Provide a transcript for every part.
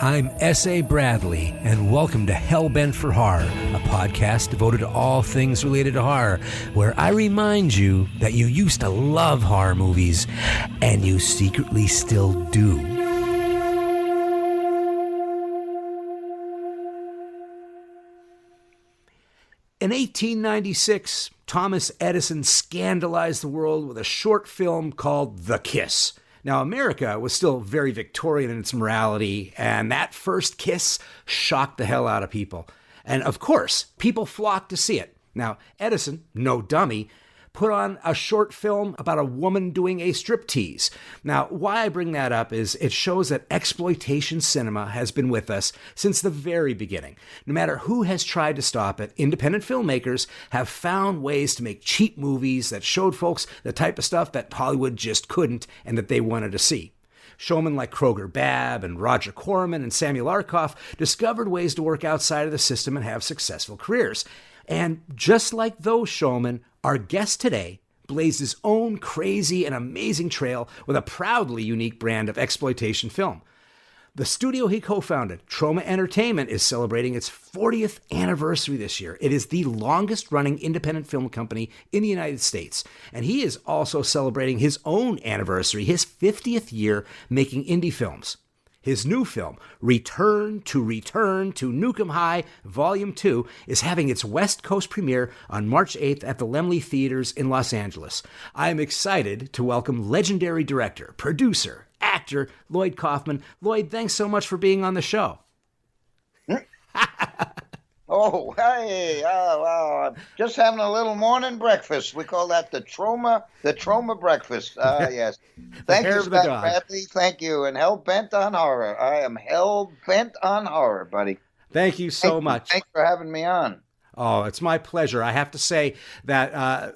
I'm S.A. Bradley, and welcome to Hellbent for Horror, a podcast devoted to all things related to horror, where I remind you that you used to love horror movies, and you secretly still do. In 1896, Thomas Edison scandalized the world with a short film called The Kiss. Now, America was still very Victorian in its morality, and that first kiss shocked the hell out of people. And of course, people flocked to see it. Now, Edison, no dummy, put on a short film about a woman doing a striptease. Now, why I bring that up is it shows that exploitation cinema has been with us since the very beginning. No matter who has tried to stop it, independent filmmakers have found ways to make cheap movies that showed folks the type of stuff that Hollywood just couldn't and that they wanted to see. Showmen like Kroger Babb and Roger Corman and Samuel Arkoff discovered ways to work outside of the system and have successful careers. And just like those showmen, our guest today blazed his own crazy and amazing trail with a proudly unique brand of exploitation film. The studio he co-founded, Troma Entertainment, is celebrating its 40th anniversary this year. It is the longest-running independent film company in the United States. And he is also celebrating his own anniversary, his 50th year making indie films. His new film, Return to Nuke High Volume 2, is having its West Coast premiere on March 8th at the Laemmle Theaters in Los Angeles. I am excited to welcome legendary director, producer, actor, Lloyd Kaufman. Lloyd, thanks so much for being on the show. Oh, hey, wow. Just having a little morning breakfast. We call that the Troma breakfast. Yes. Thank you, Scott Bradley. Thank you. And hell-bent on horror. I am hell-bent on horror, buddy. Thank you so much. Thanks for having me on. Oh, it's my pleasure. I have to say that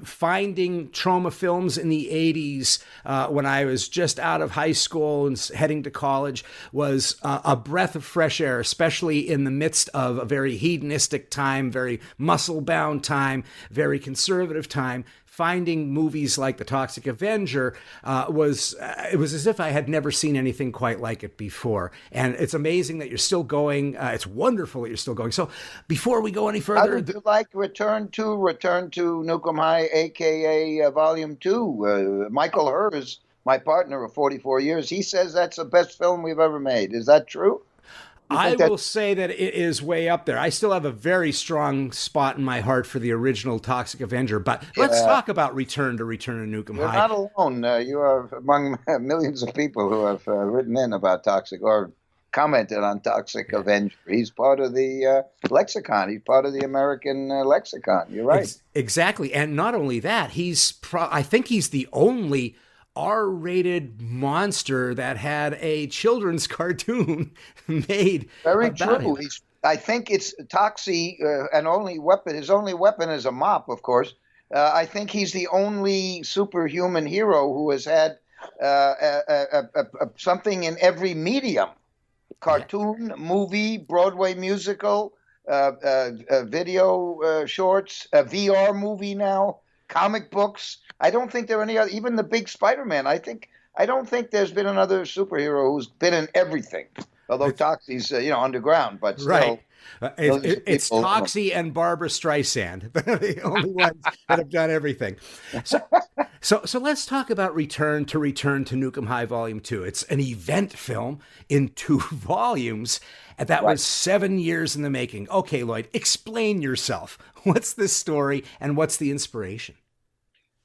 finding Troma films in the 80s when I was just out of high school and heading to college was a breath of fresh air, especially in the midst of a very hedonistic time, very muscle-bound time, very conservative time. Finding movies like The Toxic Avenger was as if I had never seen anything quite like it before. And it's amazing that you're still going. It's wonderful that you're still going. So before we go any further... How did you like Return to Nuke High, a.k.a. Volume 2? Michael Herz, my partner of 44 years, he says that's the best film we've ever made. Is that true? I will say that it is way up there. I still have a very strong spot in my heart for the original Toxic Avenger, but let's talk about Return to Nuke High. You're not alone. You are among millions of people who have written in about Toxic or commented on Toxic Avenger. He's part of the lexicon. He's part of the American lexicon. You're right. Exactly. And not only that, I think he's the only R-rated monster that had a children's cartoon made. Very about true. Him. I think it's Toxie, and his only weapon is a mop, of course. I think he's the only superhuman hero who has had something in every medium: cartoon, movie, Broadway musical, video shorts, a VR movie now, comic books. I don't think there are any other, even the big Spider-Man. I don't think there's been another superhero who's been in everything. Although Toxie's, underground, but still. Right. It's Toxie and Barbara Streisand, the only ones that have done everything. So let's talk about Return to Nuke High Volume 2. It's an event film in 2 volumes. And that was 7 years in the making. Okay, Lloyd, explain yourself. What's this story and what's the inspiration?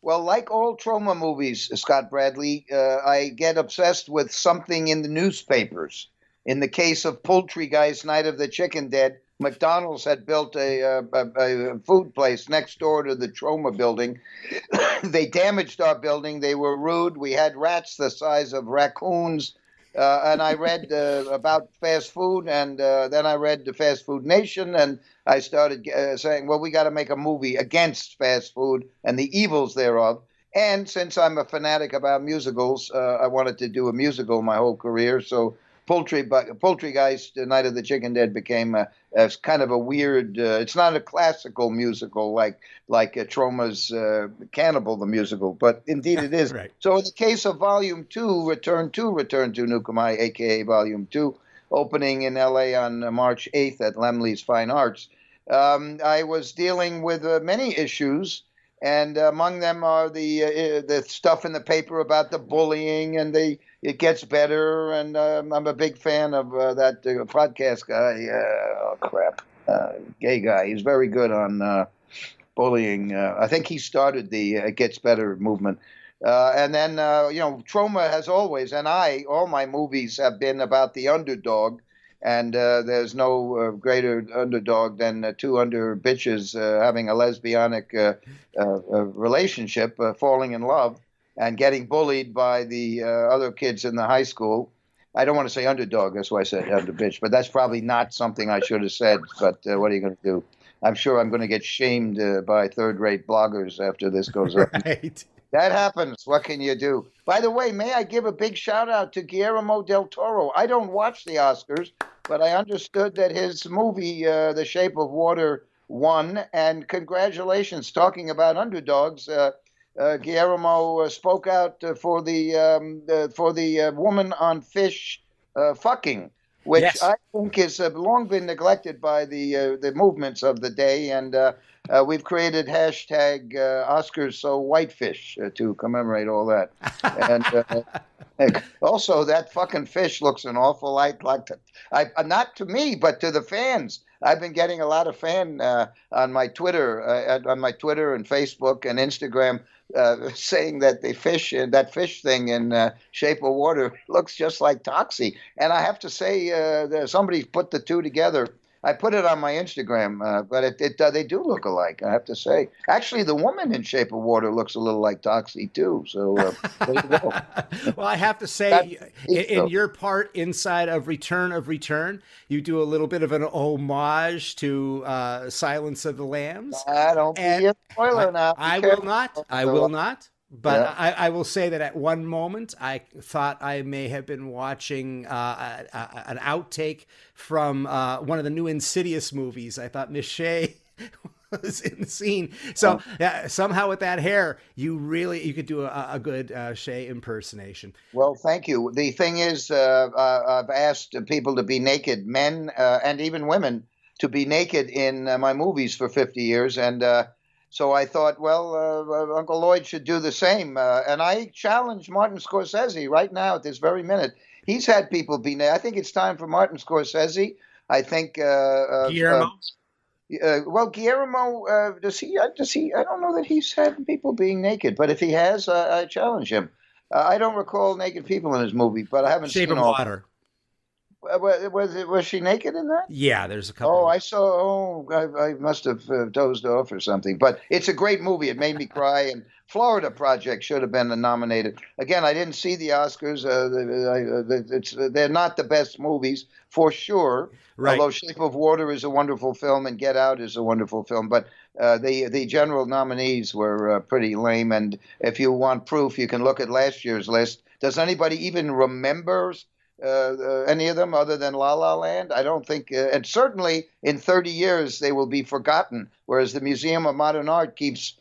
Well, like all Troma movies, Scott Bradley, I get obsessed with something in the newspapers. In the case of Poultry Guys, Night of the Chicken Dead, McDonald's had built a food place next door to the Troma building. They damaged our building. They were rude. We had rats the size of raccoons. And I read about fast food, and then I read the Fast Food Nation, and I started saying, well, we got to make a movie against fast food and the evils thereof. And since I'm a fanatic about musicals, I wanted to do a musical my whole career. So Poultry Guys, The Night of the Chicken Dead became as kind of a weird. It's not a classical musical like Troma's Cannibal the musical, but indeed it is. Right. So in the case of Volume 2, Return to Nuke High, aka Volume 2, opening in L.A. on March 8th at Laemmle's Fine Arts. I was dealing with many issues, and among them are the stuff in the paper about the bullying and it gets better. And I'm a big fan of that podcast guy. Gay guy. He's very good on bullying. I think he started the It Gets Better movement. And then, Troma has always, and all my movies have been about the underdog. And there's no greater underdog than two under bitches having a lesbianic relationship, falling in love, and getting bullied by the other kids in the high school. I don't want to say underdog, that's why I said under bitch, but that's probably not something I should have said. But what are you going to do? I'm sure I'm going to get shamed by third-rate bloggers after this goes up. Right. That happens. What can you do? By the way, may I give a big shout out to Guillermo del Toro? I don't watch the Oscars, but I understood that his movie, The Shape of Water, won. And congratulations, talking about underdogs. Guillermo spoke out for the woman on fish fucking, which Yes. I think has long been neglected by the movements of the day. And we've created hashtag Oscars so whitefish to commemorate all that. And also, that fucking fish looks an awful lot like not to me, but to the fans. I've been getting a lot of fan on my Twitter and Facebook and Instagram saying that that fish thing in Shape of Water looks just like Toxie. And I have to say, somebody put the two together. I put it on my Instagram, but they do look alike, I have to say. Actually, the woman in Shape of Water looks a little like Toxie, too. So there you go. Well, I have to say, in your part inside of Return, you do a little bit of an homage to Silence of the Lambs. Don't be a spoiler now. I will not. But yeah. I will say that at one moment, I thought I may have been watching an outtake from one of the new Insidious movies. I thought Miss Shea was in the scene. So somehow with that hair, you could do a good Shea impersonation. Well, thank you. The thing is, I've asked people to be naked, men and even women, to be naked in my movies for 50 years. And so I thought, well, Uncle Lloyd should do the same. And I challenge Martin Scorsese right now at this very minute. He's had people be naked. I think it's time for Martin Scorsese. I think Guillermo. Guillermo, does he? I don't know that he's had people being naked, but if he has, I challenge him. I don't recall naked people in his movie, but I haven't Shape seen of all. Water. Was she naked in that? Yeah, there's a couple. Oh, I saw. I must have dozed off or something. But it's a great movie. It made me cry. And Florida Project should have been nominated. Again, I didn't see the Oscars. They're not the best movies for sure. Right. Although Shape of Water is a wonderful film and Get Out is a wonderful film, but the general nominees were pretty lame. And if you want proof, you can look at last year's list. Does anybody even remember any of them other than La La Land? I don't think, and certainly in 30 years they will be forgotten. Whereas the Museum of Modern Art keeps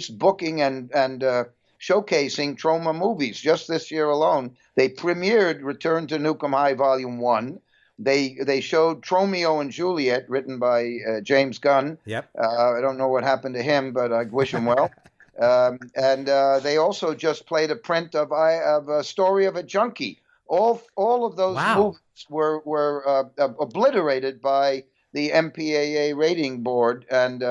booking and showcasing Troma movies. Just this year alone, they premiered Return to Nukem High Volume 1. They showed Tromeo and Juliet, written by James Gunn. Yep. I don't know what happened to him, but I wish him well. And they also just played a print of A Story of a Junkie. All of those movies were obliterated by the MPAA rating board, and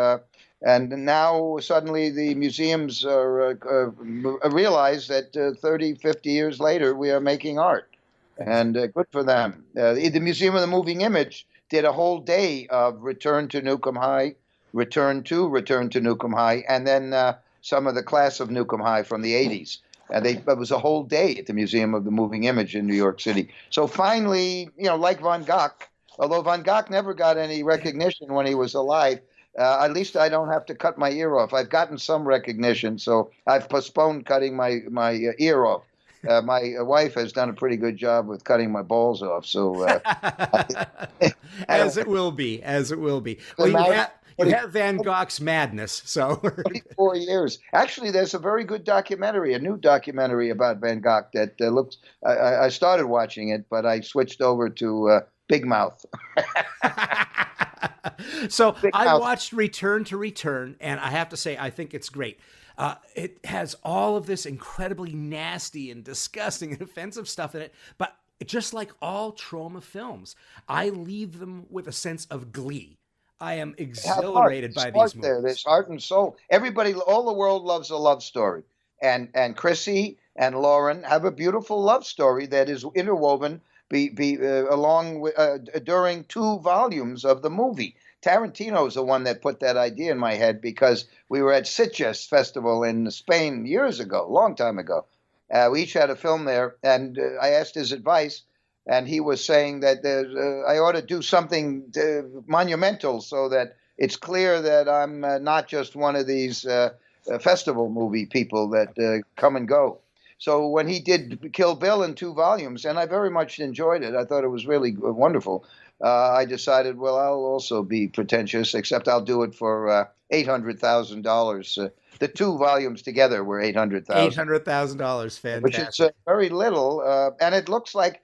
now suddenly the museums realize that 30, 50 years later we are making art, and good for them. The Museum of the Moving Image did a whole day of Return to Nukem High, Return to Nukem High, and then some of the class of Nukem High from the 80s. And it was a whole day at the Museum of the Moving Image in New York City. So finally, like Van Gogh, although Van Gogh never got any recognition when he was alive, at least I don't have to cut my ear off. I've gotten some recognition, so I've postponed cutting my ear off. My wife has done a pretty good job with cutting my balls off. So as it will be. Well, you have Van Gogh's madness, so 44 years. Actually, there's a very good documentary, a new documentary about Van Gogh that looks. I started watching it, but I switched over to Big mouth. So Big I mouth. watched Return to Return, and I have to say, I think it's great. It has all of this incredibly nasty and disgusting and offensive stuff in it, but just like all Troma films, I leave them with a sense of glee. I am Have heart. exhilarated There's by these heart there. There's movies. heart and soul. Everybody, all the world loves a love story, and Chrissy and Lauren have a beautiful love story that is interwoven along with, during 2 volumes of the movie. Tarantino is the one that put that idea in my head because we were at Sitges Festival in Spain years ago, a long time ago. We each had a film there, and I asked his advice. And he was saying that I ought to do something monumental so that it's clear that I'm not just one of these festival movie people that come and go. So when he did Kill Bill in 2 volumes, and I very much enjoyed it, I thought it was really wonderful. I decided, well, I'll also be pretentious, except I'll do it for $800,000. The 2 volumes together were $800,000. $800,000, Which is fantastic. very little, and it looks like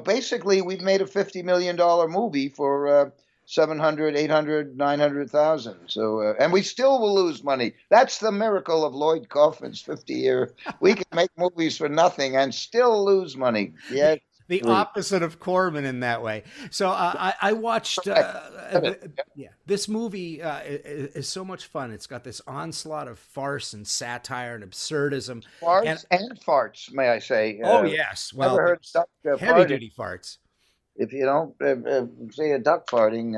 basically we've made a $50 million movie for 700, 800, 900,000. So, and we still will lose money. That's the miracle of Lloyd Kaufman's 50-year. We can make movies for nothing and still lose money. Yes. The opposite of Corman in that way. So I watched. Yeah, this movie is so much fun. It's got this onslaught of farce and satire and absurdism. Farts and farts, may I say? Oh yes, well, never heard duck heavy farting. duty farts. If you don't see a duck farting,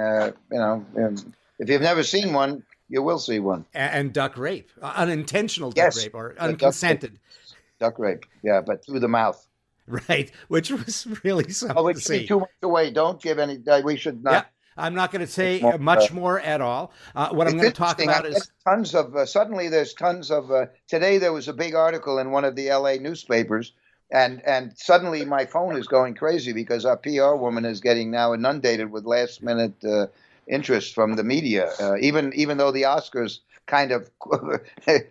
if you've never seen one, you will see one. And duck rape, unintentional duck rape or unconsented. Duck rape, yeah, but through the mouth. Right, which was really something we to see see. Too much away. Don't give any. We should not. Yeah, I'm not going to say much more at all. What I'm going to talk about is tons of. Suddenly, there's tons of. Today, there was a big article in one of the L.A. newspapers, and suddenly my phone is going crazy because our PR woman is getting now inundated with last minute interest from the media. Even though the Oscars kind of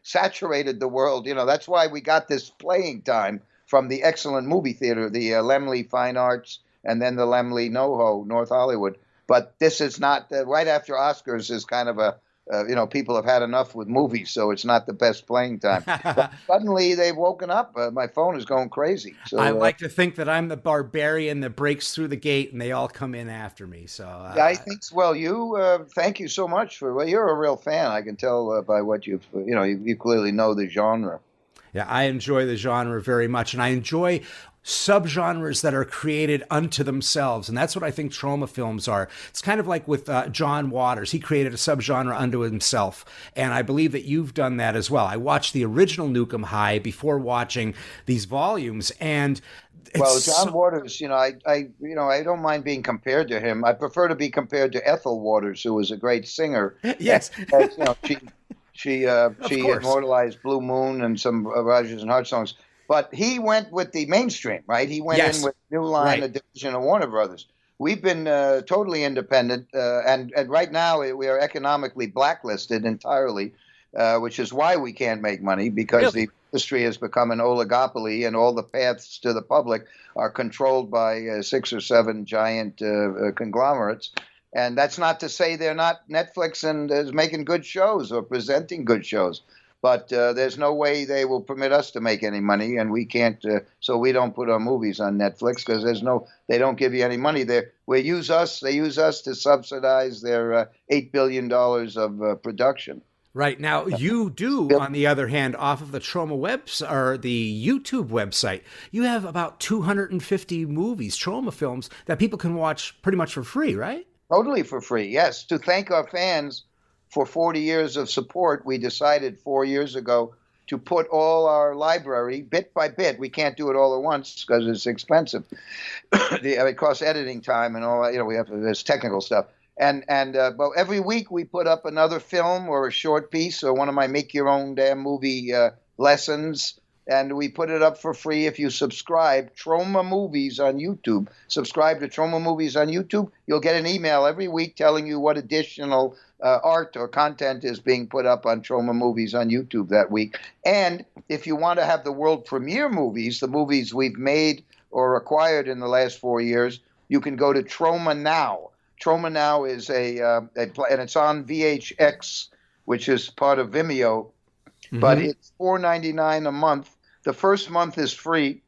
saturated the world, that's why we got this playing time from the excellent movie theater, the Laemmle Fine Arts, and then the Laemmle NoHo, North Hollywood. But this is not, right after Oscars is kind of a, people have had enough with movies, so it's not the best playing time. But suddenly they've woken up. My phone is going crazy. So I like to think that I'm the barbarian that breaks through the gate and they all come in after me. So I think, thank you so much you're a real fan. I can tell by what you clearly know the genre. Yeah, I enjoy the genre very much, and I enjoy subgenres that are created unto themselves, and that's what I think Troma films are. It's kind of like with John Waters. He created a subgenre unto himself, and I believe that you've done that as well. I watched the original Nuke 'Em High before watching these volumes, and John Waters, I don't mind being compared to him. I prefer to be compared to Ethel Waters, who was a great singer. Yes. She immortalized Blue Moon and some Rodgers and Hart songs. But he went with the mainstream, right? He went in with New Line, a division of Warner Brothers. We've been totally independent, and right now we are economically blacklisted entirely, which is why we can't make money, because the industry has become an oligopoly, and all the paths to the public are controlled by 6 or 7 giant conglomerates. And that's not to say they're not Netflix and is making good shows or presenting good shows. But there's no way they will permit us to make any money, and we can't. So we don't put our movies on Netflix because they don't give you any money. They use us to subsidize their $8 billion of production. Right. Now, you do, on the other hand, off of the Troma or the YouTube website, you have about 250 movies, Troma films, that people can watch pretty much for free, right? Totally for free, yes. To thank our fans for 40 years of support, we decided 4 years ago to put all our library, bit by bit. We can't do it all at once because it's expensive. It costs editing time and all that. There's technical stuff. And every week we put up another film or a short piece or one of my make your own damn movie lessons. And we put it up for free if you subscribe. Troma Movies on YouTube. Subscribe to Troma Movies on YouTube. You'll get an email every week telling you what additional art or content is being put up on Troma Movies on YouTube that week. And if you want to have the world premiere movies, the movies we've made or acquired in the last 4 years, you can go to Troma Now. Troma Now is and it's on VHX, which is part of Vimeo, but it's $4.99 a month. The first month is free.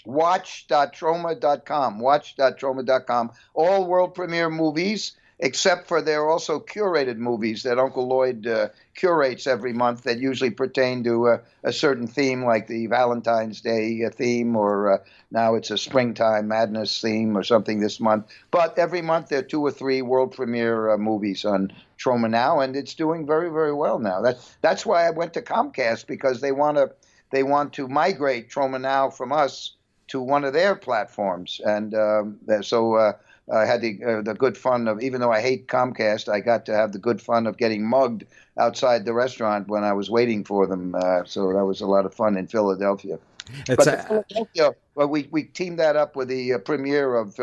Watch.troma.com. Watch.troma.com. All world premiere movies, except for there are also curated movies that Uncle Lloyd curates every month that usually pertain to a certain theme, like the Valentine's Day theme, or now it's a springtime madness theme or something this month. But every month there are 2 or 3 world premiere movies on Troma Now, and it's doing very, very well now. That's why I went to Comcast, because they want to migrate Troma Now from us to one of their platforms, and so I had the good fun of, even though I hate Comcast, I got to have the good fun of getting mugged outside the restaurant when I was waiting for them. So that was a lot of fun in Philadelphia. Philadelphia, well, we teamed that up with the premiere of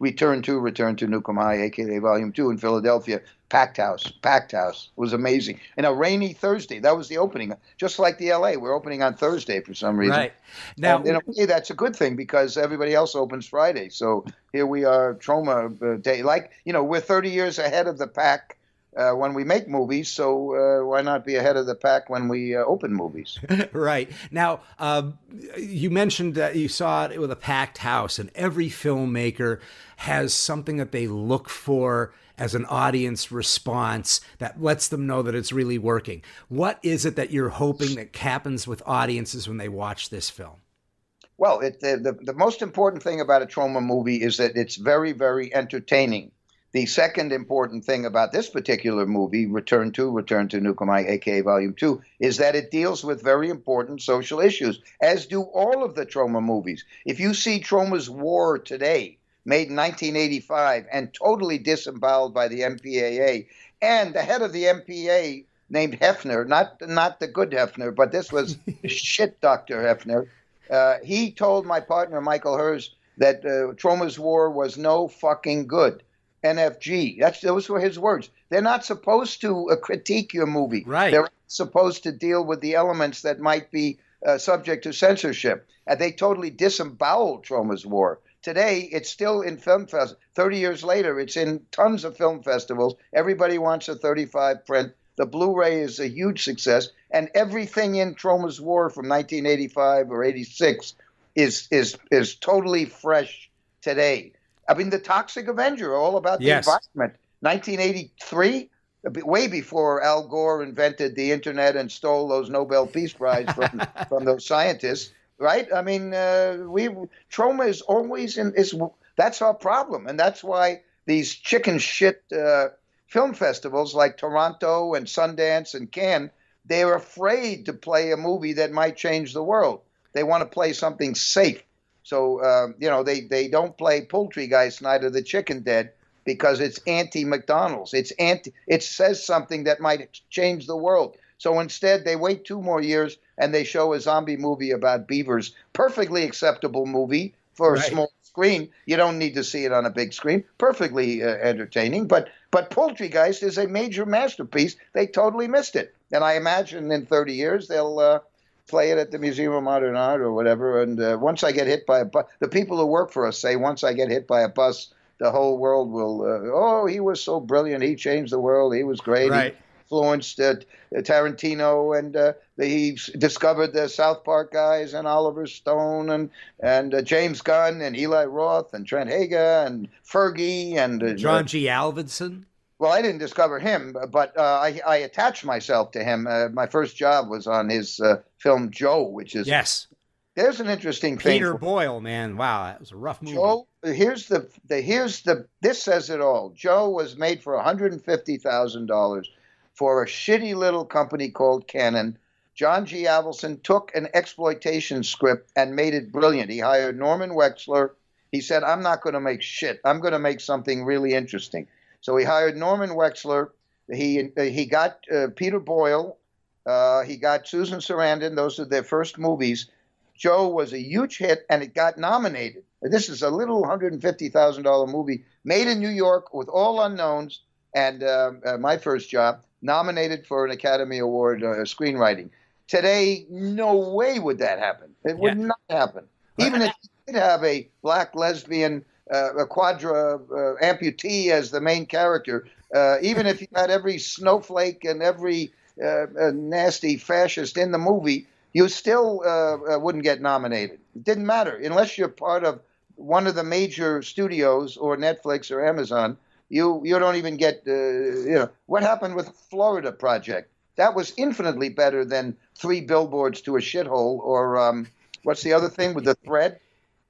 Return to Nuke High, aka Volume 2 in Philadelphia. Packed house. It was amazing. And a rainy Thursday. That was the opening. Just like the LA, we're opening on Thursday for some reason. Right. Now, and in a way, that's a good thing, because everybody else opens Friday. So here we are, Troma Day. Like, we're 30 years ahead of the pack when we make movies, so why not be ahead of the pack when we open movies? Right. Now, you mentioned that you saw it with a packed house, and every filmmaker has something that they look for as an audience response that lets them know that it's really working. What is it that you're hoping that happens with audiences when they watch this film? Well, the most important thing about a Troma movie is that it's very, very entertaining. The second important thing about this particular movie, Return to Nuke High, aka Volume 2, is that it deals with very important social issues, as do all of the Troma movies. If you see Troma's War today, made in 1985 and totally disemboweled by the MPAA, and the head of the MPA named Hefner, not the good Hefner, but this was shit Dr. Hefner. He told my partner, Michael Herz, that Troma's War was no fucking good. NFG. Those were his words. They're not supposed to critique your movie. Right. They're supposed to deal with the elements that might be subject to censorship. And they totally disemboweled Troma's War. Today, it's still in film festivals. 30 years later, it's in tons of film festivals. Everybody wants a 35 print. The Blu-ray is a huge success. And everything in Troma's War from 1985 or 86 is totally fresh today. I mean, the Toxic Avenger, all about the environment. 1983, way before Al Gore invented the internet and stole those Nobel Peace Prize from those scientists, right? I mean, Troma is always that's our problem, and that's why these chicken shit film festivals like Toronto and Sundance and Cannes, they're afraid to play a movie that might change the world. They want to play something safe. So, they don't play Poultry Guys Night of the Chicken Dead because it's anti-McDonald's. It says something that might change the world. So instead, they wait 2 more years and they show a zombie movie about beavers. Perfectly acceptable movie for a small screen. You don't need to see it on a big screen. Perfectly entertaining. But Poultry Guys is a major masterpiece. They totally missed it. And I imagine in 30 years, they'll play it at the Museum of Modern Art or whatever. And once I get hit by a bus, the people who work for us say, once I get hit by a bus, the whole world will, he was so brilliant. He changed the world. He was great. Right. He influenced Tarantino, and he discovered the South Park guys and Oliver Stone and James Gunn and Eli Roth and Trent Haga and Fergie and John G. Alvinson. Well, I didn't discover him, but I attached myself to him. My first job was on his film Joe, which is There's an interesting thing. Peter Boyle, man, wow, that was a rough movie. Joe, this says it all. Joe was made for $150,000 for a shitty little company called Canon. John G. Avildsen took an exploitation script and made it brilliant. He hired Norman Wexler. He said, "I'm not going to make shit. I'm going to make something really interesting." So he hired Norman Wexler. He got Peter Boyle. He got Susan Sarandon. Those are their first movies. Joe was a huge hit, and it got nominated. This is a little $150,000 movie made in New York with all unknowns, and my first job, nominated for an Academy Award screenwriting. Today, no way would that happen. It would not happen. Even if you did have a black lesbian a quadra amputee as the main character, even if you had every snowflake and every nasty fascist in the movie, you still wouldn't get nominated. It didn't matter unless you're part of one of the major studios or Netflix or Amazon. You don't even get what happened with Florida Project. That was infinitely better than 3 billboards to a shithole, or what's the other thing with the thread,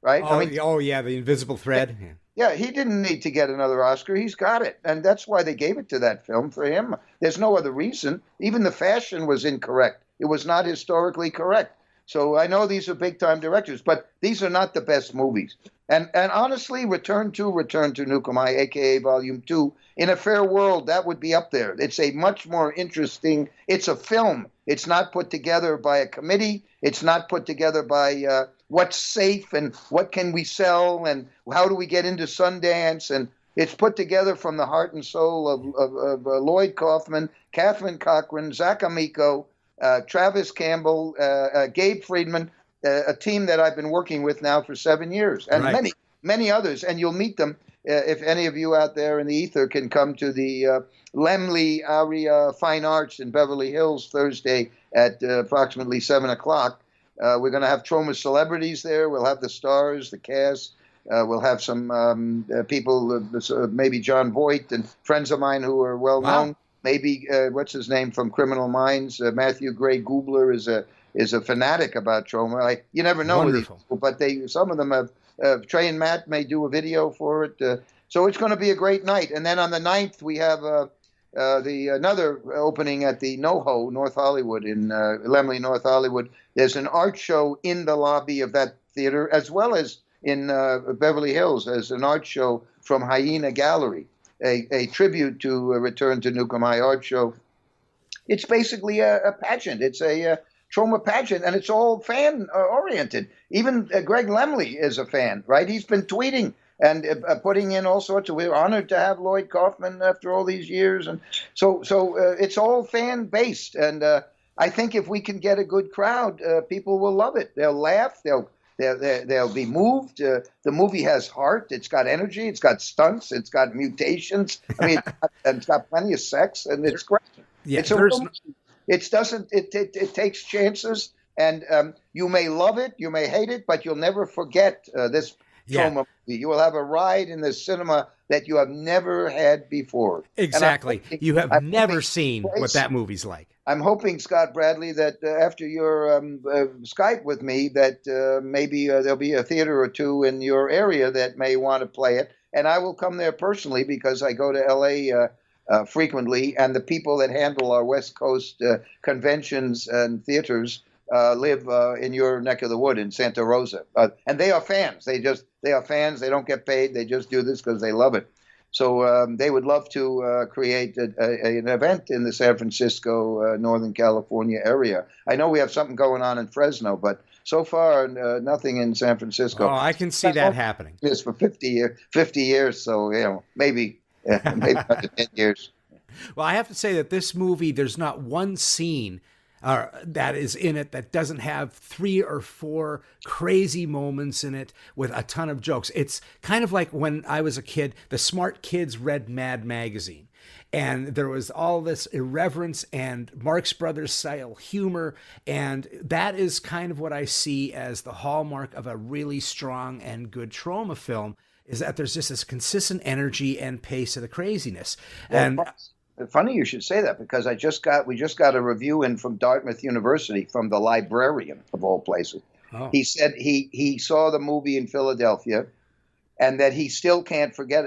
right? Oh, yeah, the invisible thread. Yeah, he didn't need to get another Oscar. He's got it. And that's why they gave it to that film for him. There's no other reason. Even the fashion was incorrect. It was not historically correct. So I know these are big-time directors, but these are not the best movies. And honestly, Return to Nuke, a.k.a. Volume 2, in a fair world, that would be up there. It's a much more interesting, it's a film. It's not put together by a committee. It's not put together by what's safe and what can we sell and how do we get into Sundance. And it's put together from the heart and soul of Lloyd Kaufman, Catherine Cochran, Zach Amico, Travis Campbell, Gabe Friedman, a team that I've been working with now for 7 years, and many, many others. And you'll meet them if any of you out there in the ether can come to the Lemley Aria Fine Arts in Beverly Hills Thursday at approximately 7 o'clock. We're going to have Troma celebrities there. We'll have the stars, the cast. We'll have some people, maybe John Voight and friends of mine who are well known. Wow. Maybe what's his name from Criminal Minds? Matthew Gray Gubler is a fanatic about Troma. You never know with these people, but some of them have. Trey and Matt may do a video for it. So it's going to be a great night. And then on the 9th, we have another opening at the NoHo, North Hollywood, in Lemley, North Hollywood. There's an art show in the lobby of that theater, as well as in Beverly Hills. There's an art show from Hyena Gallery, a tribute to Return to Nuke art show. It's basically a pageant. It's a Troma pageant, and it's all fan-oriented. Even Greg Lemley is a fan, right? He's been tweeting and putting in all sorts of. We're honored to have Lloyd Kaufman after all these years, and so it's all fan-based. And I think if we can get a good crowd, people will love it. They'll laugh. They'll be moved. The movie has heart. It's got energy. It's got stunts. It's got mutations. I mean, it's got plenty of sex, and it's great. Yeah, it takes chances, and you may love it, you may hate it, but you'll never forget this Troma movie. You will have a ride in the cinema that you have never had before. Exactly. You have never seen what that movie's like. I'm hoping, Scott Bradley, that after your Skype with me, that maybe there'll be a theater or two in your area that may want to play it, and I will come there personally because I go to L.A. Frequently, and the people that handle our West Coast conventions and theaters live in your neck of the wood in Santa Rosa, and they are fans. They are fans. They don't get paid. They just do this because they love it. So they would love to create an event in the San Francisco, Northern California area. I know we have something going on in Fresno, but so far nothing in San Francisco. Oh, I can see that happening. It's for 50 years. So maybe. Maybe after 10 years. Well, I have to say that this movie, there's not one scene that is in it that doesn't have 3 or 4 crazy moments in it with a ton of jokes. It's kind of like when I was a kid, the smart kids read Mad Magazine. And there was all this irreverence and Marx Brothers style humor. And that is kind of what I see as the hallmark of a really strong and good Troma film, is that there's just this consistent energy and pace of the craziness. And funny you should say that, because we just got a review in from Dartmouth University from the librarian of all places. Oh. He said he saw the movie in Philadelphia, and that he still can't forget.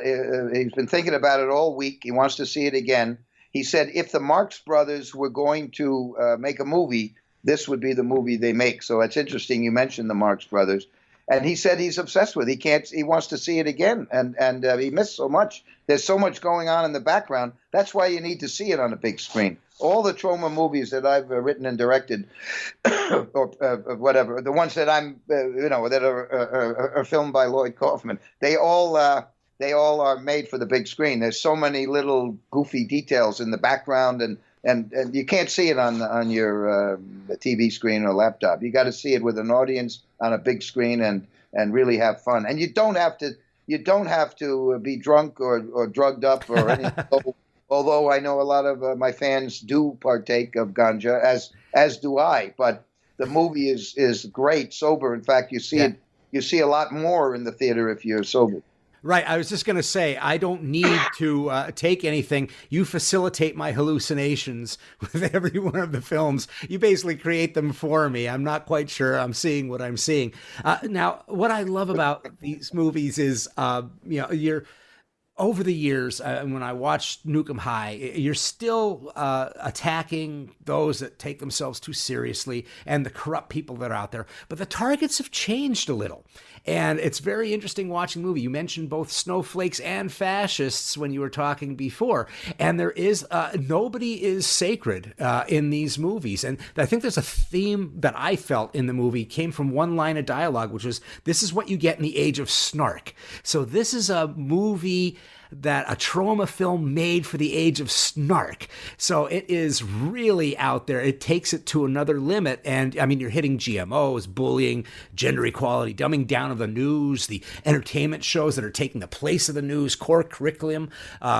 He's been thinking about it all week. He wants to see it again. He said if the Marx Brothers were going to make a movie, this would be the movie they make. So it's interesting you mentioned the Marx Brothers. And he said he's obsessed with it. He wants to see it again. And he missed so much. There's so much going on in the background. That's why you need to see it on a big screen. All the Troma movies that I've written and directed, or whatever, the ones that I'm, that are filmed by Lloyd Kaufman, they all are made for the big screen. There's so many little goofy details in the background, and you can't see it on your TV screen or laptop. You got to see it with an audience on a big screen and really have fun. And you don't have to you don't have to be drunk or drugged up or anything. Although I know a lot of my fans do partake of ganja, as do I. But the movie is great sober. In fact, you see a lot more in the theater if you're sober. Right. I was just going to say, I don't need to take anything. You facilitate my hallucinations with every one of the films. You basically create them for me. I'm not quite sure I'm seeing what I'm seeing. Now, what I love about these movies is, you're over the years, when I watched Nuke 'Em High, you're still attacking those that take themselves too seriously and the corrupt people that are out there. But the targets have changed a little. And it's very interesting watching the movie. You mentioned both snowflakes and fascists when you were talking before. And there is, nobody is sacred in these movies. And I think there's a theme that I felt in the movie came from one line of dialogue, which was, this is what you get in the age of snark. So this is a movie that a Troma film made for the age of snark. So it is really out there. It takes it to another limit. And I mean, you're hitting GMOs, bullying, gender equality, dumbing down of the news, the entertainment shows that are taking the place of the news, core curriculum,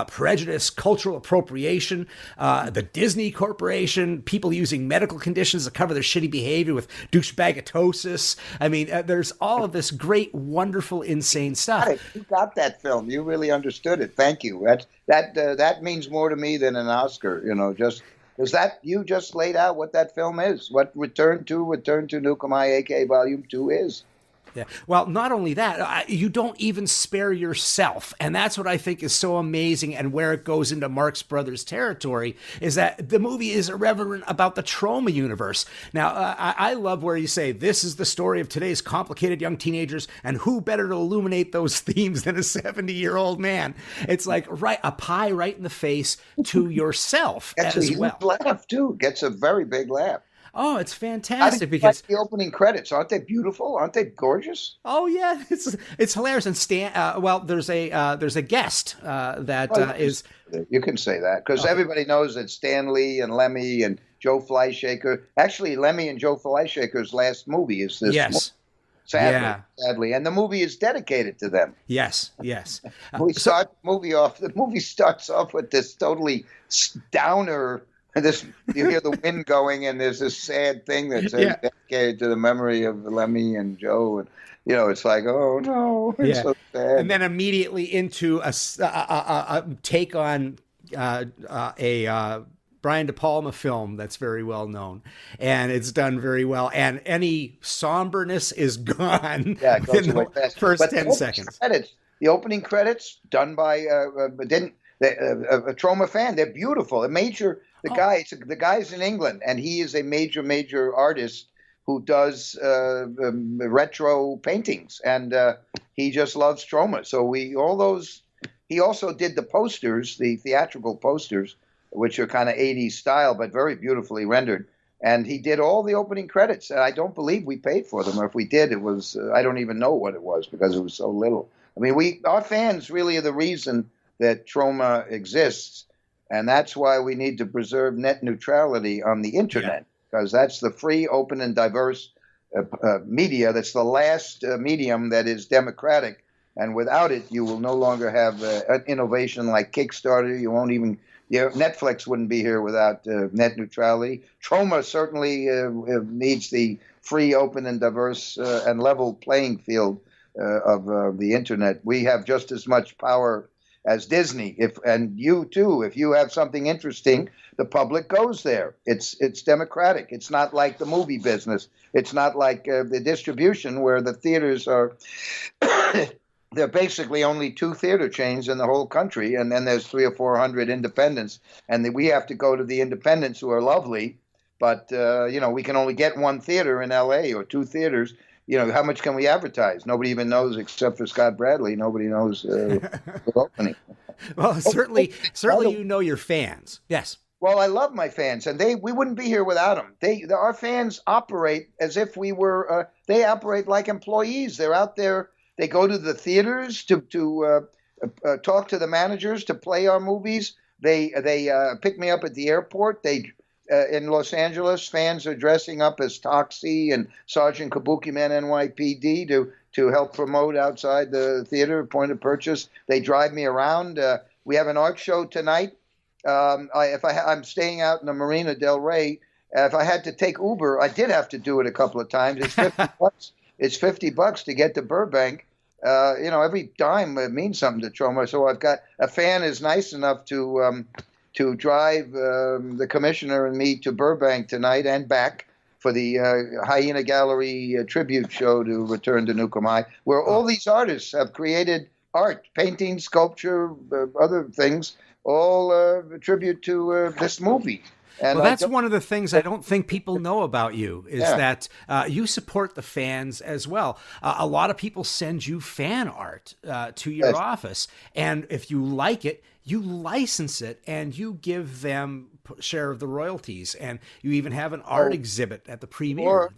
prejudice, cultural appropriation, the Disney Corporation, people using medical conditions to cover their shitty behavior with douchebagatosis. I mean, there's all of this great, wonderful, insane stuff. You got that film. You really understood it. Thank you. That means more to me than an Oscar. Just because that you just laid out what that film is, what Return to Nuke 'Em High, aka Volume 2 is. Yeah. Well, not only that, you don't even spare yourself. And that's what I think is so amazing, and where it goes into Marx Brothers territory is that the movie is irreverent about the Troma universe. Now, I love where you say, this is the story of today's complicated young teenagers, and who better to illuminate those themes than a 70-year-old man? It's like a pie right in the face to yourself as well. Laugh, too. Gets a very big laugh. Oh, it's fantastic because the opening credits, aren't they beautiful? Aren't they gorgeous? Oh yeah, it's hilarious. And there's a guest that is. You can say that because everybody knows that Stan Lee and Lemmy and Joe Fleischaker. Actually, Lemmy and Joe Fleischaker's last movie is this. Yes. Sadly, and the movie is dedicated to them. Yes. The movie starts off with this totally downer. And you hear the wind going, and there's this sad thing that's dedicated to the memory of Lemmy and Joe, and it's like, oh no, it's so sad. And then immediately into a take on a Brian De Palma film that's very well known, and it's done very well. And any somberness is gone. Yeah, it goes away fast. First 10 seconds. The opening credits done by a Troma fan. They're beautiful. The guy's in England, and he is a major artist who does retro paintings, and he just loves Troma. So he also did the posters, the theatrical posters, which are kind of 80s style, but very beautifully rendered. And he did all the opening credits, and I don't believe we paid for them, or if we did, it was I don't even know what it was because it was so little. I mean, our fans really are the reason that Troma exists. And that's why we need to preserve net neutrality on the internet, because that's the free, open, and diverse media. That's the last medium that is democratic. And without it, you will no longer have an innovation like Kickstarter. You won't even Netflix wouldn't be here without net neutrality. Troma certainly needs the free, open, and diverse and level playing field of the internet. We have just as much power as Disney, and you too. If you have something interesting, the public goes there. It's democratic. It's not like the movie business. It's not like the distribution where the theaters are. There are basically only 2 theater chains in the whole country, and then there's 300 or 400 independents, and we have to go to the independents who are lovely, but we can only get 1 theater in L.A. or 2 theaters. How much can we advertise? Nobody even knows, except for Scott Bradley. Nobody knows the opening. Well, certainly, your fans. Yes. Well, I love my fans, and we wouldn't be here without them. Our fans operate as if we were. They operate like employees. They're out there. They go to the theaters to talk to the managers to play our movies. They pick me up at the airport. They in Los Angeles, fans are dressing up as Toxie and Sergeant Kabukiman NYPD to help promote outside the theater, point of purchase. They drive me around. We have an art show tonight. I'm staying out in the Marina Del Rey. If I had to take Uber, I did have to do it a couple of times. It's $50. It's $50 to get to Burbank. Every dime means something to Troma. So I've got a fan is nice enough to drive the commissioner and me to Burbank tonight and back for the Hyena Gallery tribute show to return to Nuke High, where all these artists have created art, painting, sculpture, other things, all tribute to this movie. And well, that's one of the things I don't think people know about you is that you support the fans as well. A lot of people send you fan art to your office, and if you like it, you license it and you give them share of the royalties, and you even have an art exhibit at the premiere.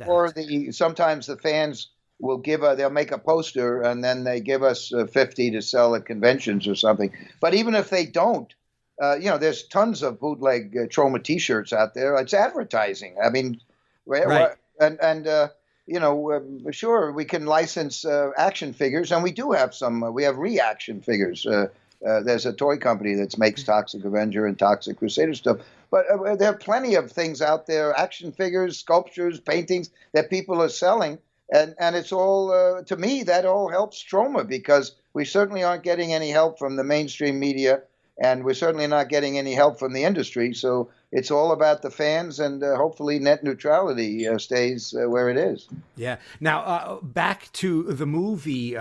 Sometimes the fans will they'll make a poster and then they give us 50 to sell at conventions or something. But even if they don't, there's tons of bootleg Troma T-shirts out there. It's advertising. I mean, right. Sure, we can license action figures, and we do have some. We have reaction figures. There's a toy company that makes Toxic Avenger and Toxic Crusader stuff. But there are plenty of things out there, action figures, sculptures, paintings that people are selling. And it's all, to me, that all helps Troma, because we certainly aren't getting any help from the mainstream media, and we're certainly not getting any help from the industry. So it's all about the fans, and hopefully net neutrality stays where it is. Yeah. Now, back to the movie,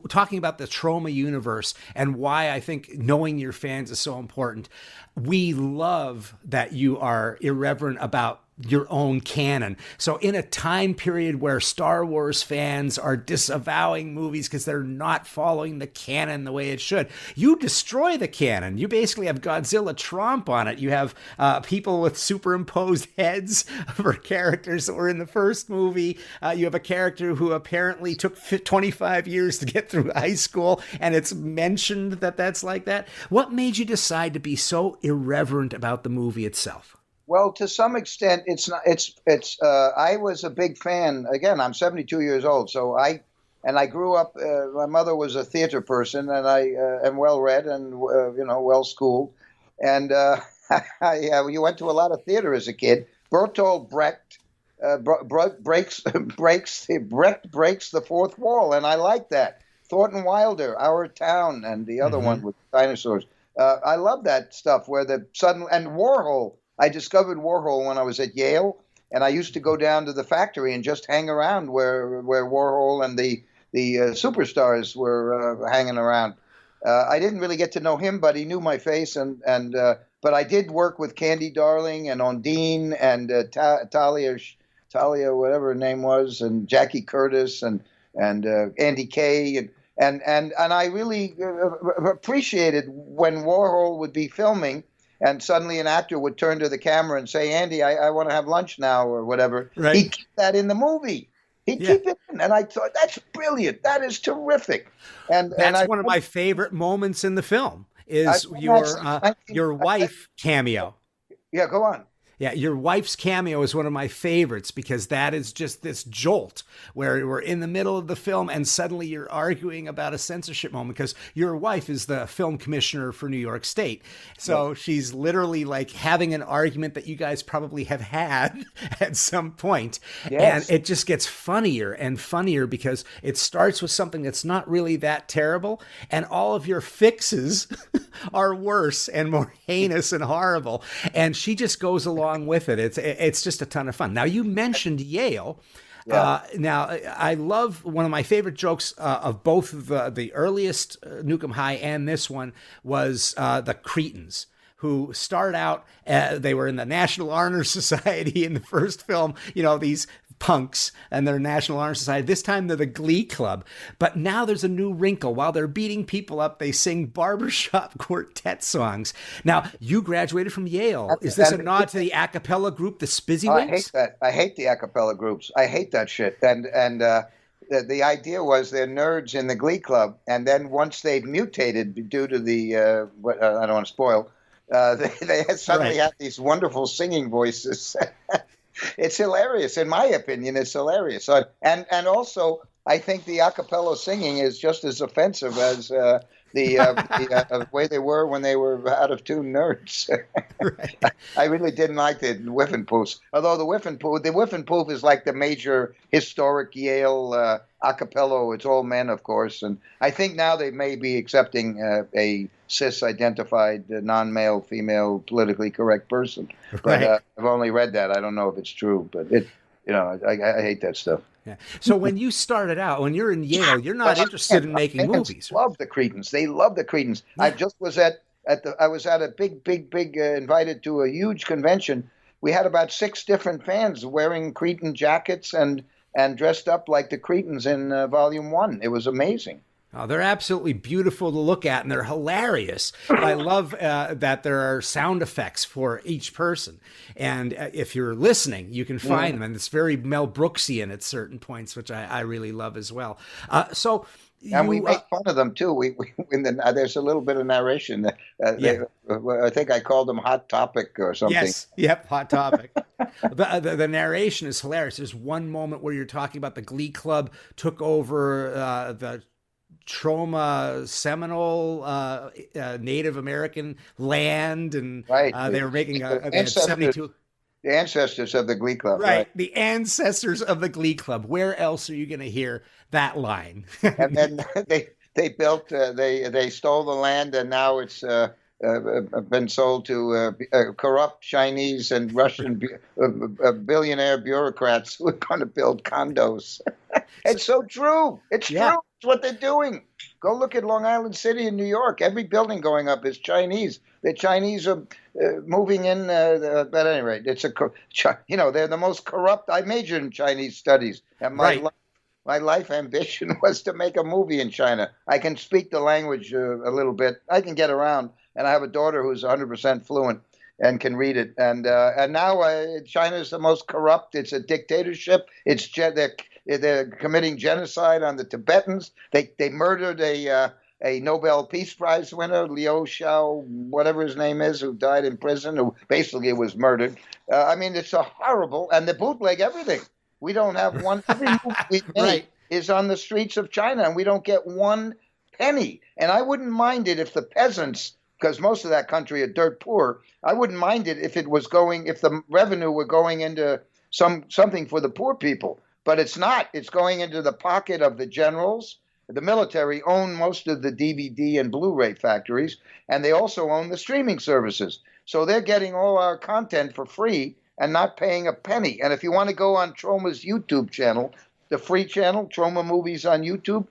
talking about the Troma universe and why I think knowing your fans is so important. We love that you are irreverent about your own canon. So in a time period where Star Wars fans are disavowing movies because they're not following the canon the way it should, you destroy the canon. You basically have Godzilla Tromp on it. You have people with superimposed heads for characters that were in the first movie. You have a character who apparently took 25 years to get through high school, and it's mentioned that that's like that. What made you decide to be so irreverent about the movie itself? Well, to some extent, it's not. I was a big fan. Again, I'm 72 years old, so I grew up. My mother was a theater person, and I am well read and well schooled. And you went to a lot of theater as a kid. Bertolt Brecht breaks the fourth wall, and I like that. Thornton Wilder, Our Town, and the other one with dinosaurs. I love that stuff where and Warhol. I discovered Warhol when I was at Yale, and I used to go down to the factory and just hang around where Warhol and the superstars were hanging around. I didn't really get to know him, but he knew my face, but I did work with Candy Darling and Ondine and Talia, whatever her name was, and Jackie Curtis and Andy Kay, and I really appreciated when Warhol would be filming. And suddenly an actor would turn to the camera and say, Andy, I want to have lunch now, or whatever. Right. He'd keep that in the movie. He'd keep it in. And I thought, that's brilliant. That is terrific. And that's one of my favorite moments in the film is your wife cameo. Yeah, go on. Yeah, your wife's cameo is one of my favorites because that is just this jolt where we're in the middle of the film and suddenly you're arguing about a censorship moment because your wife is the film commissioner for New York State. So she's literally like having an argument that you guys probably have had at some point. Yes. And it just gets funnier and funnier because it starts with something that's not really that terrible and all of your fixes are worse and more heinous and horrible. And she just goes along with it. It's just a ton of fun. Now you mentioned Yale. Now I love one of my favorite jokes of both the earliest Nuke 'Em High and this one was the Cretans who start out, they were in the National Honor Society in the first film, these punks and their National Honor Society. This time they're the Glee Club. But now there's a new wrinkle. While they're beating people up, they sing barbershop quartet songs. Now, you graduated from Yale. Is this a nod to the a cappella group, the Spizzywinks? I hate that. I hate the a cappella groups. I hate that shit. And the idea was they're nerds in the Glee Club. And then once they've mutated due to the, I don't want to spoil, They suddenly have these wonderful singing voices. It's hilarious, in my opinion. It's hilarious, and also I think the a cappella singing is just as offensive as the way they were when they were out of tune nerds. Right. I really didn't like the Whiffenpoofs, although the Whiffenpoof is like the major historic Yale a cappella. It's all men, of course, and I think now they may be accepting a cis-identified, non-male, female, politically correct person. But I've only read that. I don't know if it's true, but I hate that stuff. Yeah. So when you started out, when you're in Yale, you're not interested in making movies. Love the Cretans. They love the Cretans. Yeah. I just was at a big invited to a huge convention. We had about 6 different fans wearing Cretan jackets and dressed up like the Cretans in Volume 1. It was amazing. Oh, they're absolutely beautiful to look at, and they're hilarious. I love that there are sound effects for each person. And if you're listening, you can find them. And it's very Mel Brooksian at certain points, which I really love as well. And we make fun of them, too. There's a little bit of narration. I think I called them Hot Topic or something. Yes, yep, Hot Topic. The narration is hilarious. There's one moment where you're talking about the Glee Club took over the Troma Seminole Native American land, and they were making they had 72. The ancestors of the Glee Club. Right, the ancestors of the Glee Club. Where else are you going to hear that line? And then they built, they stole the land, and now it's been sold to corrupt Chinese and Russian billionaire bureaucrats who are going to build condos. It's so true. It's true. It's what they're doing. Go look at Long Island City in New York. Every building going up is Chinese. The Chinese are moving in. But at any rate, they're the most corrupt. I majored in Chinese studies, and my life ambition was to make a movie in China. I can speak the language a little bit. I can get around, and I have a daughter who's 100% fluent and can read it. And now China is the most corrupt. It's a dictatorship. They're committing genocide on the Tibetans. They murdered a Nobel Peace Prize winner, Liu Xiao, whatever his name is, who died in prison, who basically was murdered. It's a horrible, and the bootleg everything. We don't have one. Every movie we make is on the streets of China, and we don't get one penny. And I wouldn't mind it if the peasants, because most of that country are dirt poor, I wouldn't mind it if the revenue were going into something for the poor people. But it's not. It's going into the pocket of the generals. The military own most of the DVD and Blu-ray factories, and they also own the streaming services. So they're getting all our content for free and not paying a penny. And if you want to go on Troma's YouTube channel, the free channel, Troma Movies on YouTube,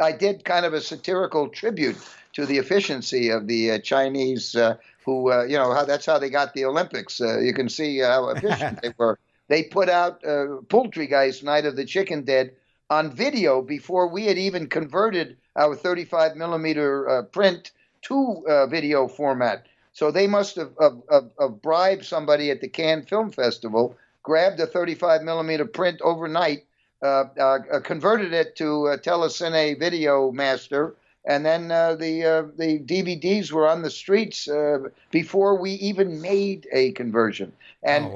I did kind of a satirical tribute to the efficiency of the Chinese who, that's how they got the Olympics. You can see how efficient they were. They put out Poultry Guys, Night of the Chicken Dead, on video before we had even converted our 35 millimeter print to video format. So they must have bribed somebody at the Cannes Film Festival, grabbed a 35 millimeter print overnight, converted it to a Telecine Video Master, and then the DVDs were on the streets before we even made a conversion. And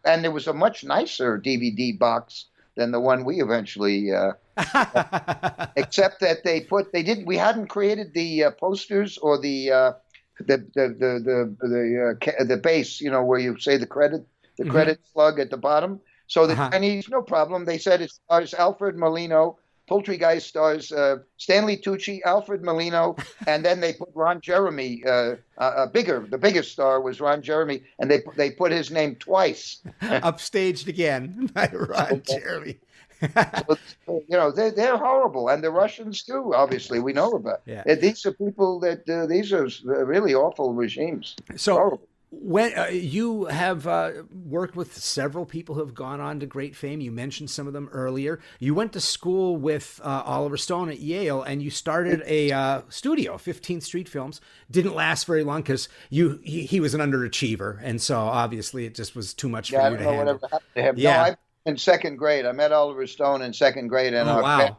and there was a much nicer DVD box than the one we eventually, except that we hadn't created the posters or the base, where you say the credit slug at the bottom. So the Chinese, no problem. They said it stars Alfred Molino. Poultry Guys stars Stanley Tucci, Alfred Molino, and then they put Ron Jeremy. The biggest star was Ron Jeremy, and they put his name twice. Upstaged again by Ron Jeremy. So, they're horrible, and the Russians too. Obviously, we know about. Yeah. These are people that these are really awful regimes. So horrible. When you have worked with several people who have gone on to great fame, you mentioned some of them earlier. You went to school with Oliver Stone at Yale, and you started a studio, 15th Street Films. Didn't last very long because he was an underachiever, and so obviously it just was too much for you to handle. Whatever happened to him. Yeah. No, in second grade. I met Oliver Stone in second grade, and our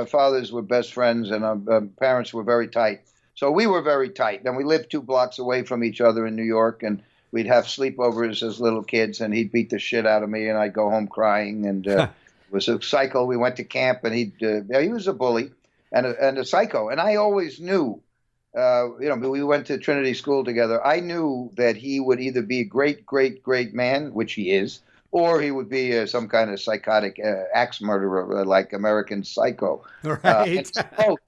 fathers were best friends, and our parents were very tight. So we were very tight. And we lived 2 blocks away from each other in New York, and we'd have sleepovers as little kids, and he'd beat the shit out of me, and I'd go home crying. And it was a cycle. We went to camp, and he was a bully and a psycho. And I always knew, we went to Trinity School together. I knew that he would either be a great, great, great man, which he is, or he would be some kind of psychotic axe murderer like American Psycho. Right.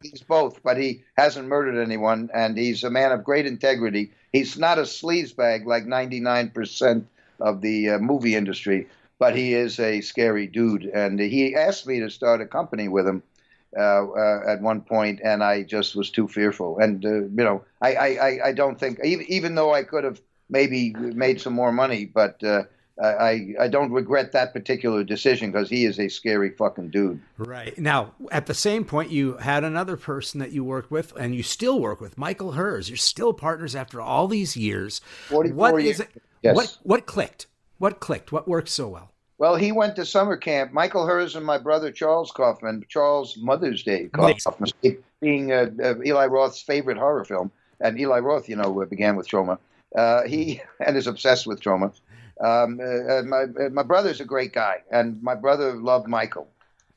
He's both, but he hasn't murdered anyone, and he's a man of great integrity. He's not a sleazebag like 99% of the movie industry, but he is a scary dude. And he asked me to start a company with him at one point, and I just was too fearful. And, I don't think, even though I could have maybe made some more money, but I don't regret that particular decision because he is a scary fucking dude. Right. Now, at the same point, you had another person that you worked with, and you still work with, Michael Herz. You're still partners after all these years. 44 years. Yes. What clicked? What clicked? What worked so well? Well, he went to summer camp. Michael Herz and my brother Charles Kaufman, Charles Mother's Day Kaufman, being Eli Roth's favorite horror film. And Eli Roth, began with Troma. He is obsessed with Troma. My brother's a great guy, and my brother loved Michael.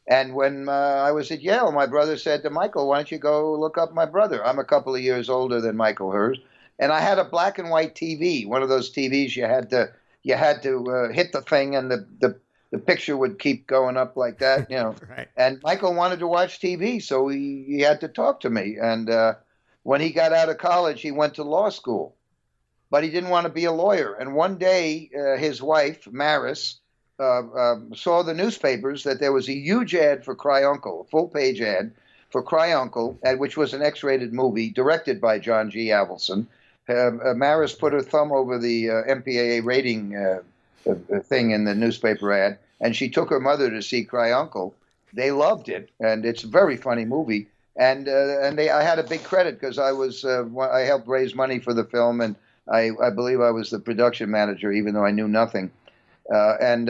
And when I was at Yale, my brother said to Michael, "Why don't you go look up my brother? I'm a couple of years older than Michael Herz." And I had a black and white TV, one of those TVs you had to hit the thing, and the picture would keep going up like that, Right. And Michael wanted to watch TV, so he had to talk to me. And when he got out of college, he went to law school. But he didn't want to be a lawyer. And one day, his wife, Maris, saw the newspapers that there was a huge ad for Cry Uncle, a full-page ad for Cry Uncle, which was an X-rated movie directed by John G. Avildsen. Maris put her thumb over the MPAA rating thing in the newspaper ad, and she took her mother to see Cry Uncle. They loved it, and it's a very funny movie. And I had a big credit because I helped raise money for the film, and I believe I was the production manager, even though I knew nothing. I had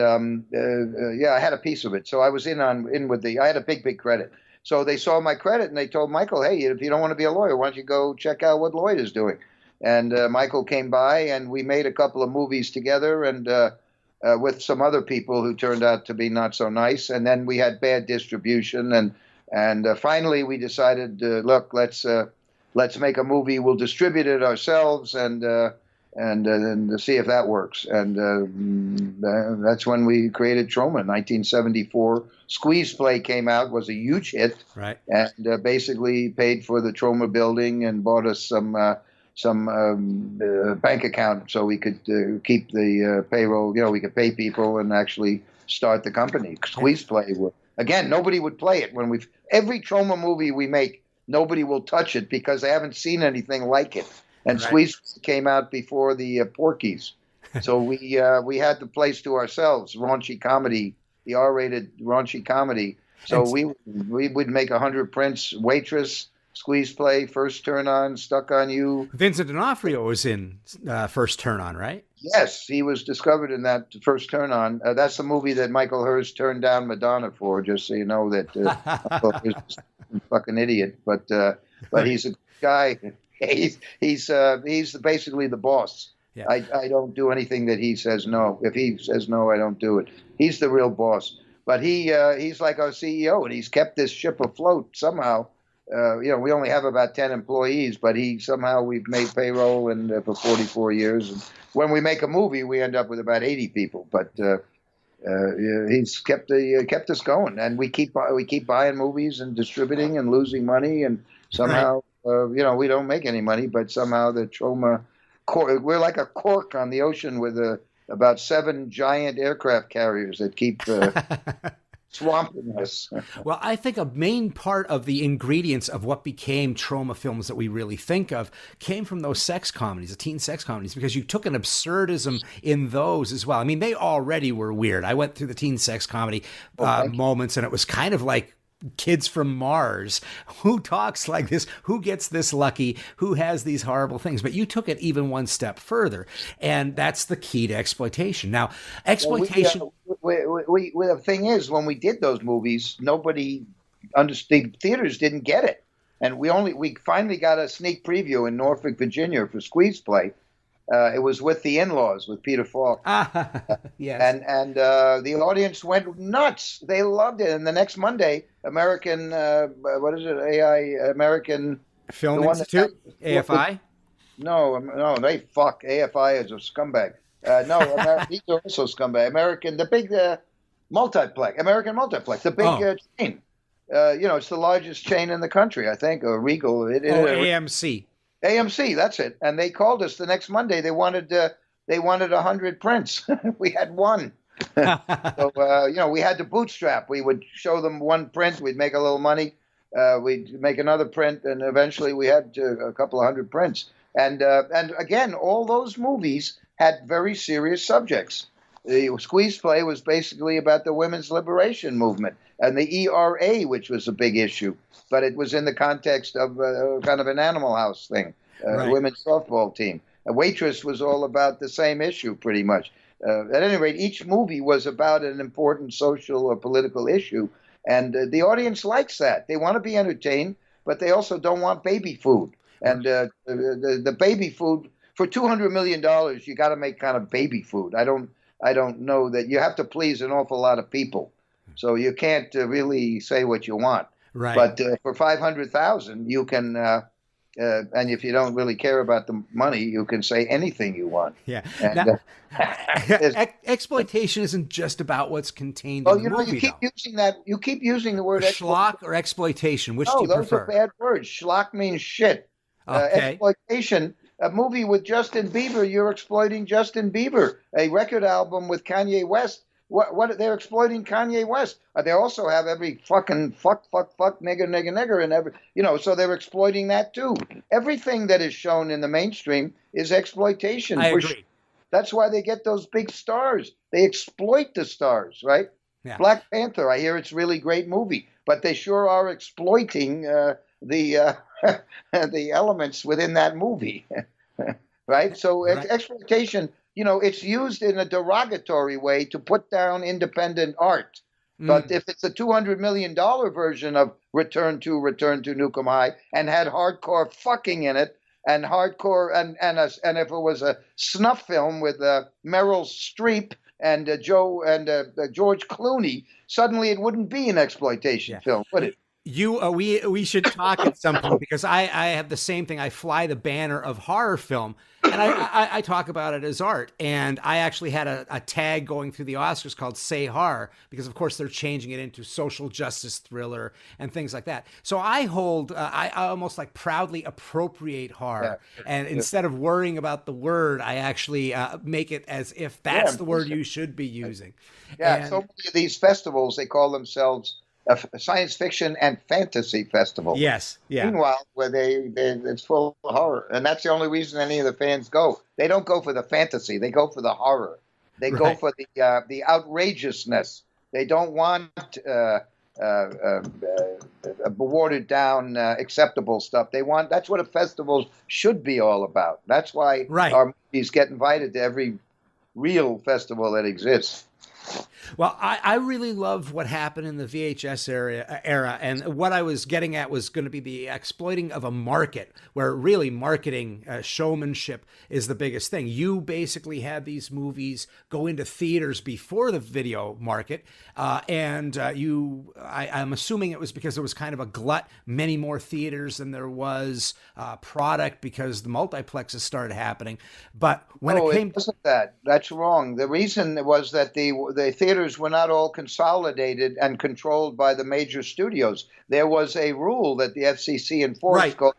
a piece of it. So I was I had a big credit. So they saw my credit and they told Michael, "Hey, if you don't want to be a lawyer, why don't you go check out what Lloyd is doing?" And Michael came by and we made a couple of movies together and with some other people who turned out to be not so nice. And then we had bad distribution. And finally we decided, look, let's make a movie. We'll distribute it ourselves and see if that works. And that's when we created Troma in 1974. Squeeze Play came out, was a huge hit, right? And basically paid for the Troma building and bought us some bank account so we could keep the payroll. We could pay people and actually start the company. Squeeze Play. Again, nobody would play it. Every Troma movie we make, nobody will touch it because they haven't seen anything like it. And right. Squeeze came out before the Porky's. So we had the place to ourselves, raunchy comedy, the R-rated raunchy comedy. So we would make 100 prints, Waitress, Squeeze Play, First Turn On, Stuck on You. Vincent D'Onofrio was in First Turn On, right? Yes, he was discovered in that First Turn On. That's the movie that Michael Herz turned down Madonna for, just so you know that Michael Herz is a fucking idiot. But he's a guy. He's basically the boss. Yeah. I don't do anything that he says no. If he says no, I don't do it. He's the real boss. But he's like our CEO, and he's kept this ship afloat somehow. We only have about 10 employees, but we've made payroll and for 44 years. And when we make a movie, we end up with about 80 people. But he's kept us going, and we keep buying movies and distributing and losing money, and somehow. Right. We don't make any money, but somehow the Troma, we're like a cork on the ocean with about 7 giant aircraft carriers that keep swamping us. Well, I think a main part of the ingredients of what became Troma films that we really think of came from those sex comedies, the teen sex comedies, because you took an absurdism in those as well. I mean, they already were weird. I went through the teen sex comedy moments, and it was kind of like Kids from Mars. Who talks like this? Who gets this lucky? Who has these horrible things? But you took it even one step further, and that's the key to exploitation. Now, exploitation. The thing is, when we did those movies, nobody understood. Theaters didn't get it. And we finally got a sneak preview in Norfolk, Virginia for Squeeze Play. It was with the in-laws, with Peter Falk. Yes. And the audience went nuts. They loved it. And the next Monday, American, what is it? American Film Institute, AFI. No, they fuck. AFI is a scumbag. These are also scumbag. The big American Multiplex, the big chain. It's the largest chain in the country, I think, or Regal. AMC. AMC, that's it. And they called us the next Monday. They wanted 100 prints. We had one. So we had to bootstrap. We would show them one print. We'd make a little money. We'd make another print, and eventually we had a couple of hundred prints. And again, all those movies had very serious subjects. The Squeeze Play was basically about the women's liberation movement and the ERA, which was a big issue, but it was in the context of kind of an Animal House thing, women's softball team. A Waitress was all about the same issue, pretty much. At any rate, each movie was about an important social or political issue, and the audience likes that. They want to be entertained, but they also don't want baby food. And the baby food, for $200 million, you got to make kind of baby food. I don't know that you have to please an awful lot of people, so you can't really say what you want. Right. But for 500,000, you can, and if you don't really care about the money, you can say anything you want. Yeah. And, exploitation isn't just about what's contained in the movie. You keep using the word schlock or exploitation. Which do you prefer? Those are bad words. Schlock means shit. Okay. Exploitation. A movie with Justin Bieber, you're exploiting Justin Bieber. A record album with Kanye West, what they're exploiting Kanye West. They also have every fucking fuck, nigger, and every, so they're exploiting that too. Everything that is shown in the mainstream is exploitation. I agree. That's why they get those big stars. They exploit the stars, right? Yeah. Black Panther, I hear it's a really great movie, but they sure are exploiting the elements within that movie, right? So exploitation, it's used in a derogatory way to put down independent art. But if it's a $200 million version of Return to Nuke High and had hardcore fucking in it, and hardcore and if it was a snuff film with Meryl Streep and George Clooney, suddenly it wouldn't be an exploitation film, would it? We should talk at some point, because I have the same thing. I fly the banner of horror film, and I talk about it as art. And I actually had a tag going through the Oscars called Say Horror, because of course they're changing it into social justice thriller and things like that. So I almost like proudly appropriate horror. Yeah. And instead of worrying about the word, I actually make it as if that's the word you should be using. Yeah, so many of these festivals, they call themselves a science fiction and fantasy festival. Yes, yeah. Meanwhile, where it's full of horror, and that's the only reason any of the fans go. They don't go for the fantasy; they go for the horror. They go for the outrageousness. They don't want watered down, acceptable stuff. That's what a festival should be all about. That's why our movies get invited to every real festival that exists. Well, I really love what happened in the VHS era, and what I was getting at was going to be the exploiting of a market, where really marketing, showmanship is the biggest thing. You basically had these movies go into theaters before the video market, and I'm assuming it was because there was kind of a glut, many more theaters than there was product, because the multiplexes started happening. But when it wasn't that. That's wrong. The reason was that the theaters were not all consolidated and controlled by the major studios. There was a rule that the FCC enforced called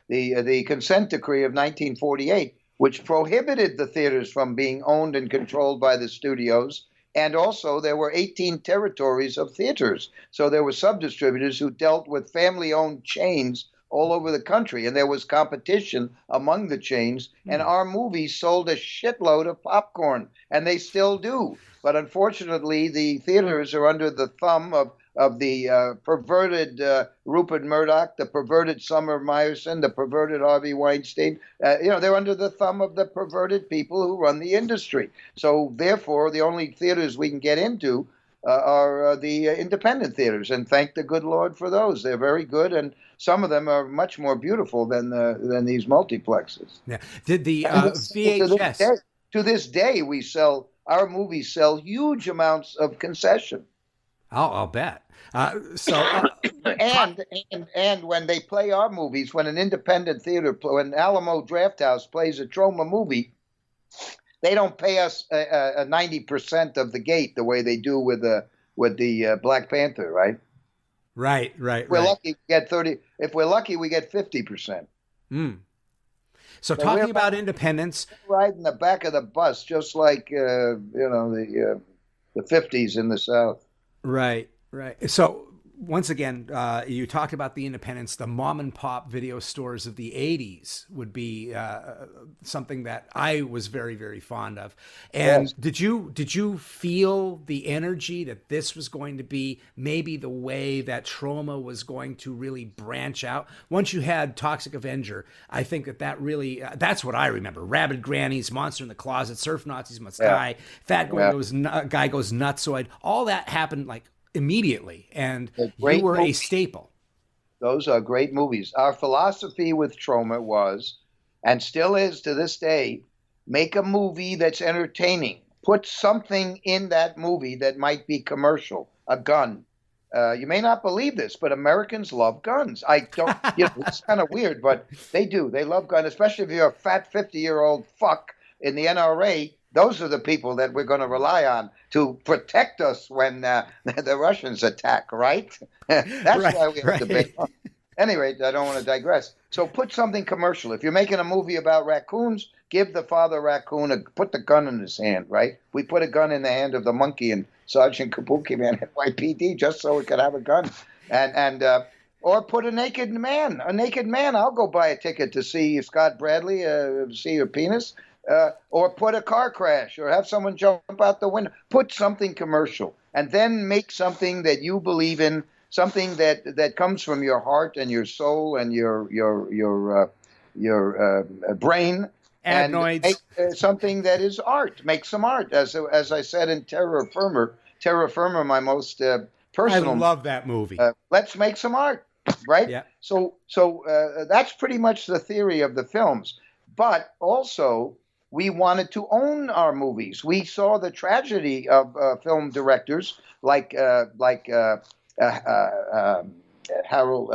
the Consent Decree of 1948, which prohibited the theaters from being owned and controlled by the studios. And also there were 18 territories of theaters. So there were sub-distributors who dealt with family-owned chains all over the country, and there was competition among the chains, and our movies sold a shitload of popcorn, and they still do. But unfortunately, the theaters are under the thumb of the perverted Rupert Murdoch, the perverted Summer Meyerson, the perverted Harvey Weinstein. They're under the thumb of the perverted people who run the industry. So therefore, the only theaters we can get into are the independent theaters, and thank the good Lord for those. They're very good, and some of them are much more beautiful than these multiplexes. Yeah. Did the To VHS? to this day, our movies sell huge amounts of concession. I'll bet. So And when they play our movies, when an independent theater, when Alamo Drafthouse plays a Troma movie, they don't pay us 90% of the gate the way they do with the Black Panther, right? Right. If we're lucky, we get 30. If we're lucky, we get 50%. So talking about independence, right in the back of the bus, just like the 50s in the South. Right. So once again, you talked about the independents. The mom and pop video stores of the 80s would be something that I was very, very fond of. And Yes. did you feel the energy that this was going to be maybe the way that Troma was going to really branch out? Once you had Toxic Avenger, I think that really, that's what I remember. Rabid Grannies, Monster in the Closet, Surf Nazis Must Die, Fat Guy Goes Nutsoid. All that happened like immediately, and you were a staple. Those are great movies. Our philosophy with Troma was, and still is to this day, make a movie that's entertaining. Put something in that movie that might be commercial. A gun. You may not believe this, but Americans love guns. I don't, it's kind of weird, but they do. They love guns, especially if you're a fat 50-year-old fuck in the NRA. Those are the people that we're going to rely on to protect us when the Russians attack, right? That's why we have to debate. Anyway, I don't want to digress. So put something commercial. If you're making a movie about raccoons, give the father raccoon put the gun in his hand, right? We put a gun in the hand of the monkey in Sergeant Kabukiman NYPD just so it could have a gun. Or put a naked man. I'll go buy a ticket to see Scott Bradley, see your penis. Or put a car crash, or have someone jump out the window. Put something commercial, and then make something that you believe in, something that comes from your heart and your soul and your brain. Adenoids. And make something that is art. Make some art, as I said in Terra Firma, my most personal. I love that movie. Let's make some art, right? Yeah. So that's pretty much the theory of the films, but also, we wanted to own our movies. We saw the tragedy of film directors like Harold,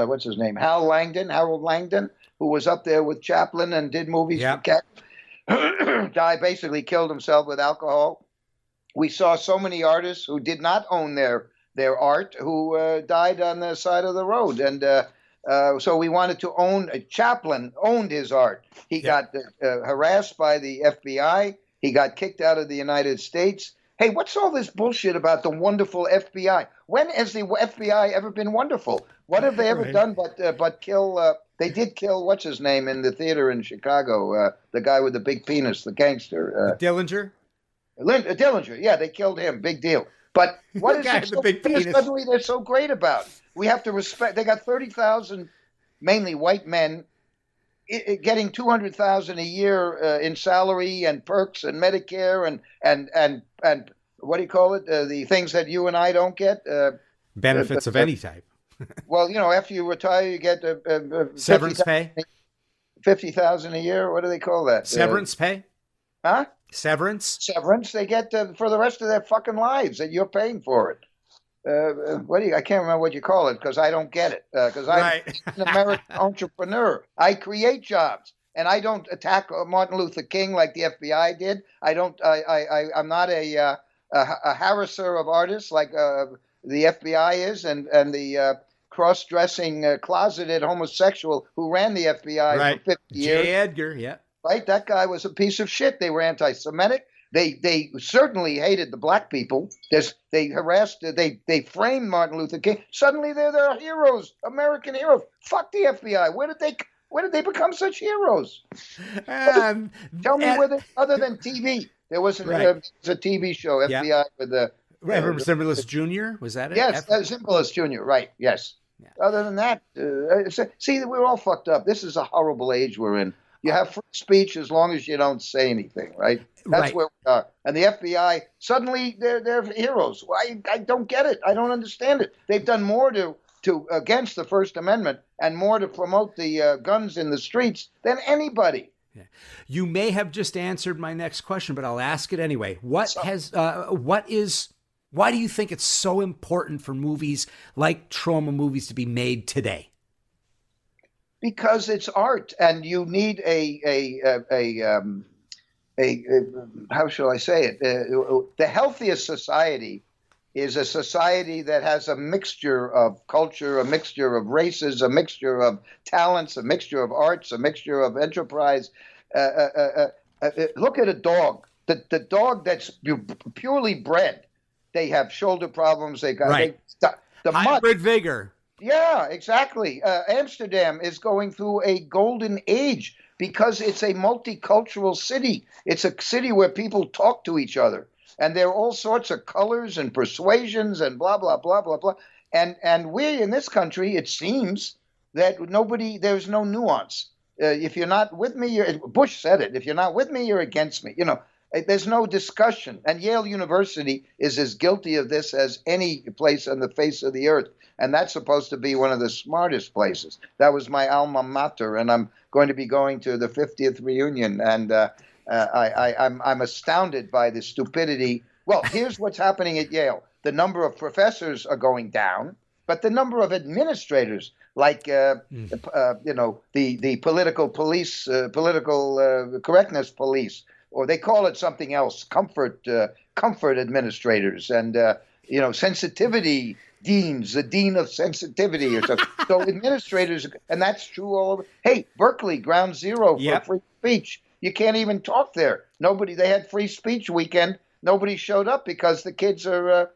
what's his name? Harold Langdon, who was up there with Chaplin and did movies for Cat. Basically killed himself with alcohol. We saw so many artists who did not own their art, who died on the side of the road. And so we wanted to own. Chaplin owned his art. He got harassed by the FBI. He got kicked out of the United States. Hey, what's all this bullshit about the wonderful FBI? When has the FBI ever been wonderful? What have they ever done but kill? They did kill what's his name in the theater in Chicago, the guy with the big penis, the gangster. Dillinger. Dillinger. Yeah, they killed him. Big deal. But what is it suddenly they're so great about? We have to respect. They got 30,000, mainly white men, getting 200,000 a year in salary and perks and Medicare and what do you call it? The things that you and I don't get. Benefits of any type. Well, after you retire, you get severance pay. 50,000 a year. What do they call that? Severance pay. Huh? Severance. They get for the rest of their fucking lives that you're paying for it. I can't remember what you call it because I don't get it. Because I'm an American entrepreneur. I create jobs, and I don't attack Martin Luther King like the FBI did. I'm not a harasser of artists like the FBI is, and the cross-dressing closeted homosexual who ran the FBI for 50 years. J. Edgar, yeah. Right, that guy was a piece of shit. They were anti-Semitic. They certainly hated the black people. They harassed. They framed Martin Luther King. Suddenly they're heroes, American heroes. Fuck the FBI. Where did they become such heroes? Tell me whether other than TV. There was a TV show, FBI with the. Zimbalist Jr. Was that it? Yes, Zimbalist Jr. Right. Yes. Yeah. Other than that, see, we're all fucked up. This is a horrible age we're in. You have free speech as long as you don't say anything, right? That's Right. where we are. And the FBI, suddenly they're heroes. Well, I don't get it. I don't understand it. They've done more to against the First Amendment and more to promote the guns in the streets than anybody. Yeah. You may have just answered my next question, but I'll ask it anyway. Why do you think it's so important for movies like Troma movies to be made today? Because it's art, and you need a how shall I say it? The healthiest society is a society that has a mixture of culture, a mixture of races, a mixture of talents, a mixture of arts, a mixture of enterprise. Look at a dog. The dog that's purely bred, they have shoulder problems. They got the hybrid vigor. Yeah, exactly. Amsterdam is going through a golden age because it's a multicultural city. It's a city where people talk to each other. And there are all sorts of colors and persuasions and blah, blah, blah, blah, blah. And we in this country, it seems that there's no nuance. If you're not with me, Bush said it, if you're not with me, you're against me. There's no discussion. And Yale University is as guilty of this as any place on the face of the earth. And that's supposed to be one of the smartest places. That was my alma mater, and I'm going to be going to the 50th reunion. And I'm astounded by the stupidity. Well, here's what's happening at Yale. The number of professors are going down, but the number of administrators, like the political police, political correctness police, or they call it something else, comfort administrators, and sensitivity deans, the dean of sensitivity or something. So administrators, and that's true all over. Hey, Berkeley, ground zero for free speech. You can't even talk there. They had free speech weekend. Nobody showed up because the kids are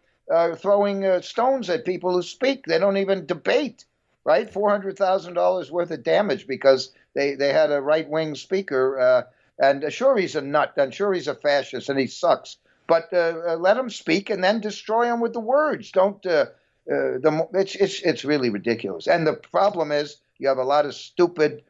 throwing stones at people who speak. They don't even debate, right? $400,000 worth of damage because they had a right-wing speaker. And sure, he's a nut. And sure, he's a fascist and he sucks. But let him speak and then destroy him with the words. Don't. It's really ridiculous. And the problem is you have a lot of stupid,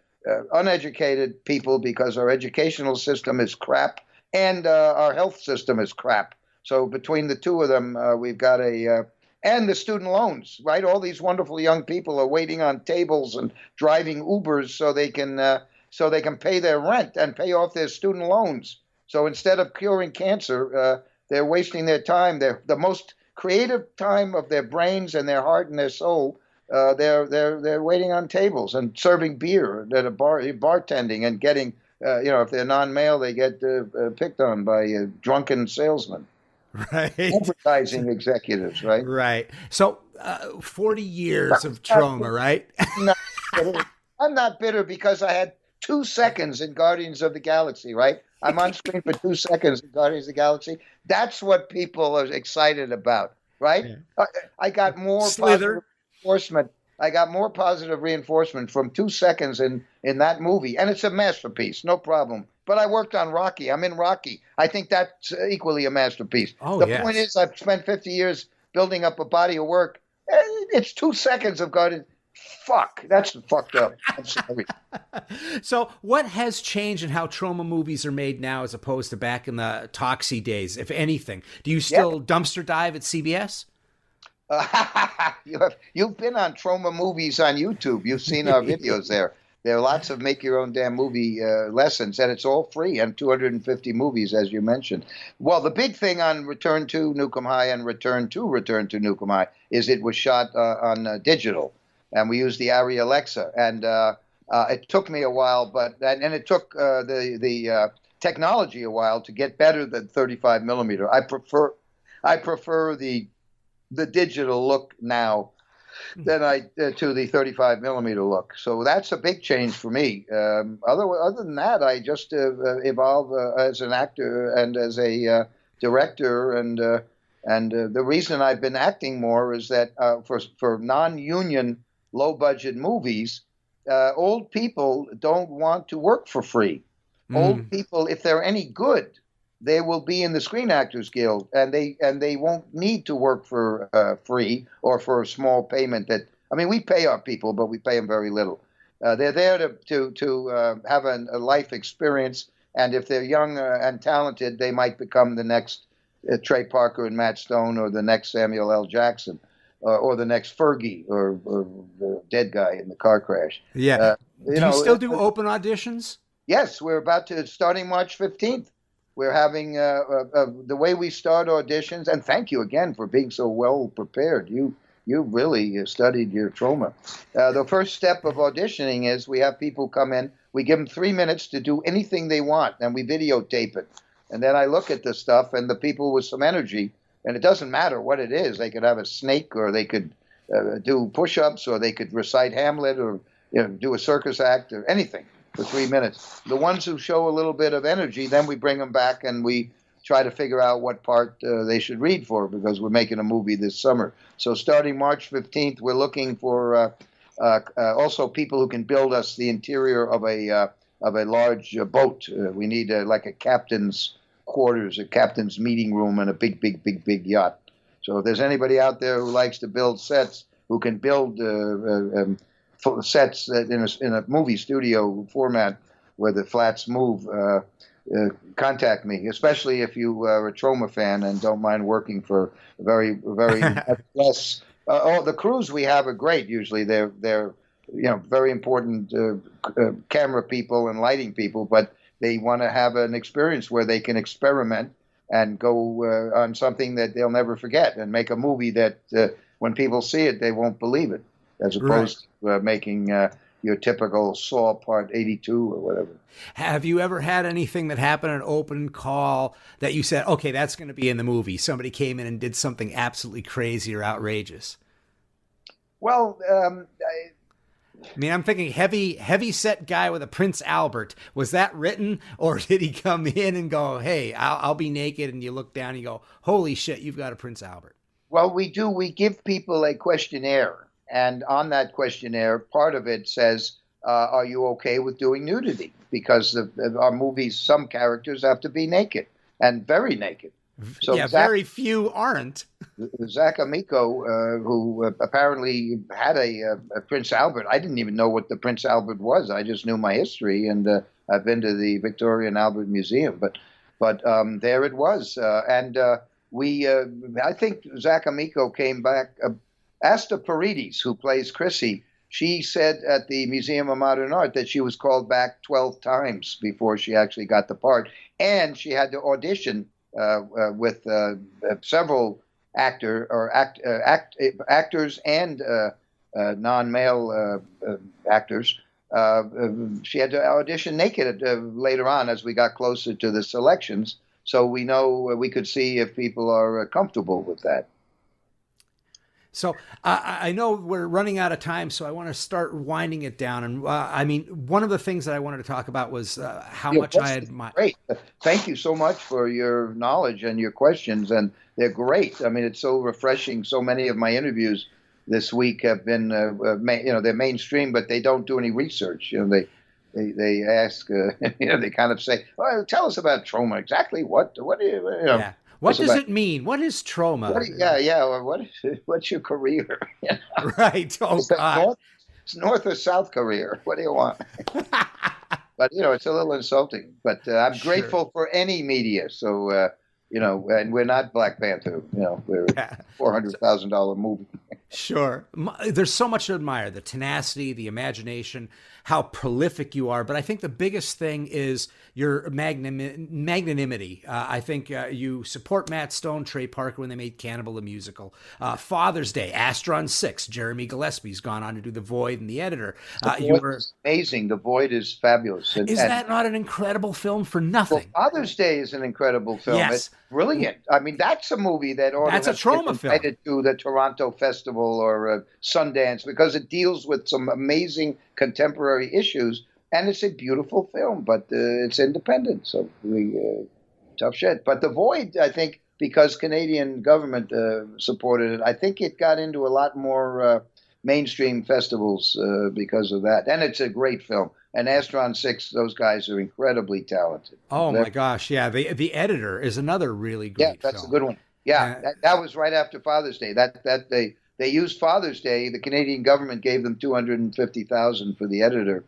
uneducated people because our educational system is crap and our health system is crap. So between the two of them, we've got and the student loans, right? All these wonderful young people are waiting on tables and driving Ubers so they can pay their rent and pay off their student loans. So instead of curing cancer, they're wasting their time. The most creative time of their brains and their heart and their soul. They're waiting on tables and serving beer at a bar, bartending and getting, if they're non-male, they get picked on by drunken salesmen. Right. Advertising executives, right? Right. So 40 years of Troma, right? I'm not bitter because I had 2 seconds in Guardians of the Galaxy, right? I'm on screen for 2 seconds in Guardians of the Galaxy. That's what people are excited about, right? Yeah. I got more positive reinforcement. I got more positive reinforcement from 2 seconds in that movie. And it's a masterpiece, no problem. But I worked on Rocky. I'm in Rocky. I think that's equally a masterpiece. The point is I've spent 50 years building up a body of work. It's 2 seconds of Guardians. Fuck, that's fucked up. I'm sorry. So what has changed in how Troma movies are made now as opposed to back in the Toxie days, if anything? Do you still dumpster dive at CBS? You've been on Troma movies on YouTube. You've seen our videos there. There are lots of make your own damn movie lessons, and it's all free, and 250 movies, as you mentioned. Well, the big thing on Return to Nukem High and Return to Nukem High is it was shot on digital. And we used the Arri Alexa, and it took me a while, and it took the technology a while to get better than 35 millimeter. I prefer the digital look now than to the 35 millimeter look. So that's a big change for me. Other than that, I just evolve as an actor and as a director, and the reason I've been acting more is that for non-union low-budget movies, old people don't want to work for free. Old people, if they're any good, they will be in the Screen Actors Guild, and they won't need to work for free or for a small payment. We pay our people, but we pay them very little. They're there to have a life experience, and if they're young and talented, they might become the next Trey Parker and Matt Stone, or the next Samuel L. Jackson, or the next Fergie, or the dead guy in the car crash. Yeah. Do you still do open auditions? Yes, we're about to, starting March 15th. We're having the way we start auditions, and thank you again for being so well prepared. You really studied your Troma. The first step of auditioning is we have people come in. We give them 3 minutes to do anything they want, and we videotape it. And then I look at the stuff, and the people with some energy, and it doesn't matter what it is. They could have a snake, or they could do push-ups, or they could recite Hamlet, or do a circus act, or anything for 3 minutes. The ones who show a little bit of energy, then we bring them back, and we try to figure out what part they should read for, because we're making a movie this summer. So starting March 15th, we're looking for also people who can build us the interior of a large boat. We need like a captain's quarters, a captain's meeting room, and a big yacht. So if there's anybody out there who likes to build sets, who can build sets in a movie studio format where the flats move, contact me, especially if you are a Troma fan and don't mind working for very less. The crews we have are great. Usually they're very important camera people and lighting people, but they want to have an experience where they can experiment and go on something that they'll never forget, and make a movie that when people see it, they won't believe it, as opposed to making your typical Saw Part 82 or whatever. Have you ever had anything that happened at an open call that you said, okay, that's going to be in the movie? Somebody came in and did something absolutely crazy or outrageous. Well, I mean, I'm thinking heavy set guy with a Prince Albert. Was that written, or did he come in and go, hey, I'll be naked, and you look down and you go, holy shit, you've got a Prince Albert? Well, we do. We give people a questionnaire, and on that questionnaire, part of it says, are you okay with doing nudity? Because our movies, some characters have to be naked, and very naked. So yeah, very few aren't. Zach Amico, who apparently had a Prince Albert. I didn't even know what the Prince Albert was. I just knew my history, and I've been to the Victoria and Albert Museum. But there it was, and I think Zach Amico came back. Asta Paredes, who plays Chrissy, she said at the Museum of Modern Art that she was called back 12 times before she actually got the part, and she had to audition with several actors and non-male actors. She had to audition naked later on as we got closer to the selections, so we know we could see if people are comfortable with that. So I know we're running out of time, so I want to start winding it down. And I mean, one of the things that I wanted to talk about was how much I admire. Great. Thank you so much for your knowledge and your questions. And they're great. I mean, it's so refreshing. So many of my interviews this week have been, they're mainstream, but they don't do any research. They ask, they kind of say, well, tell us about Troma. Exactly what do you. Yeah. What does it mean? What is Troma? What's your career? Right. Oh, God. It's North or South career. What do you want? But, it's a little insulting. But I'm grateful for any media. So, and we're not Black Panther. We're a $400,000 movie. Sure. There's so much to admire, the tenacity, the imagination, how prolific you are. But I think the biggest thing is your magnanimity. I think you support Matt Stone, Trey Parker when they made Cannibal the Musical. Father's Day, Astron 6, Jeremy Gillespie's gone on to do The Void and The Editor. The Void is amazing. The Void is fabulous. Is that not an incredible film for nothing? Well, Father's Day is an incredible film. Yes. It's brilliant. I mean, that's a movie that ought to have been invited to the Toronto Festival or Sundance, because it deals with some amazing contemporary issues, and it's a beautiful film, but it's independent, so tough shit. But The Void, I think, because Canadian government supported it, I think it got into a lot more mainstream festivals because of that. And it's a great film. And Astron 6, those guys are incredibly talented. Oh, my gosh, yeah. The Editor is another really great film. Yeah, that's a good one. Yeah, that was right after Father's Day. That they used Father's Day. The Canadian government gave them $250,000 for the editor,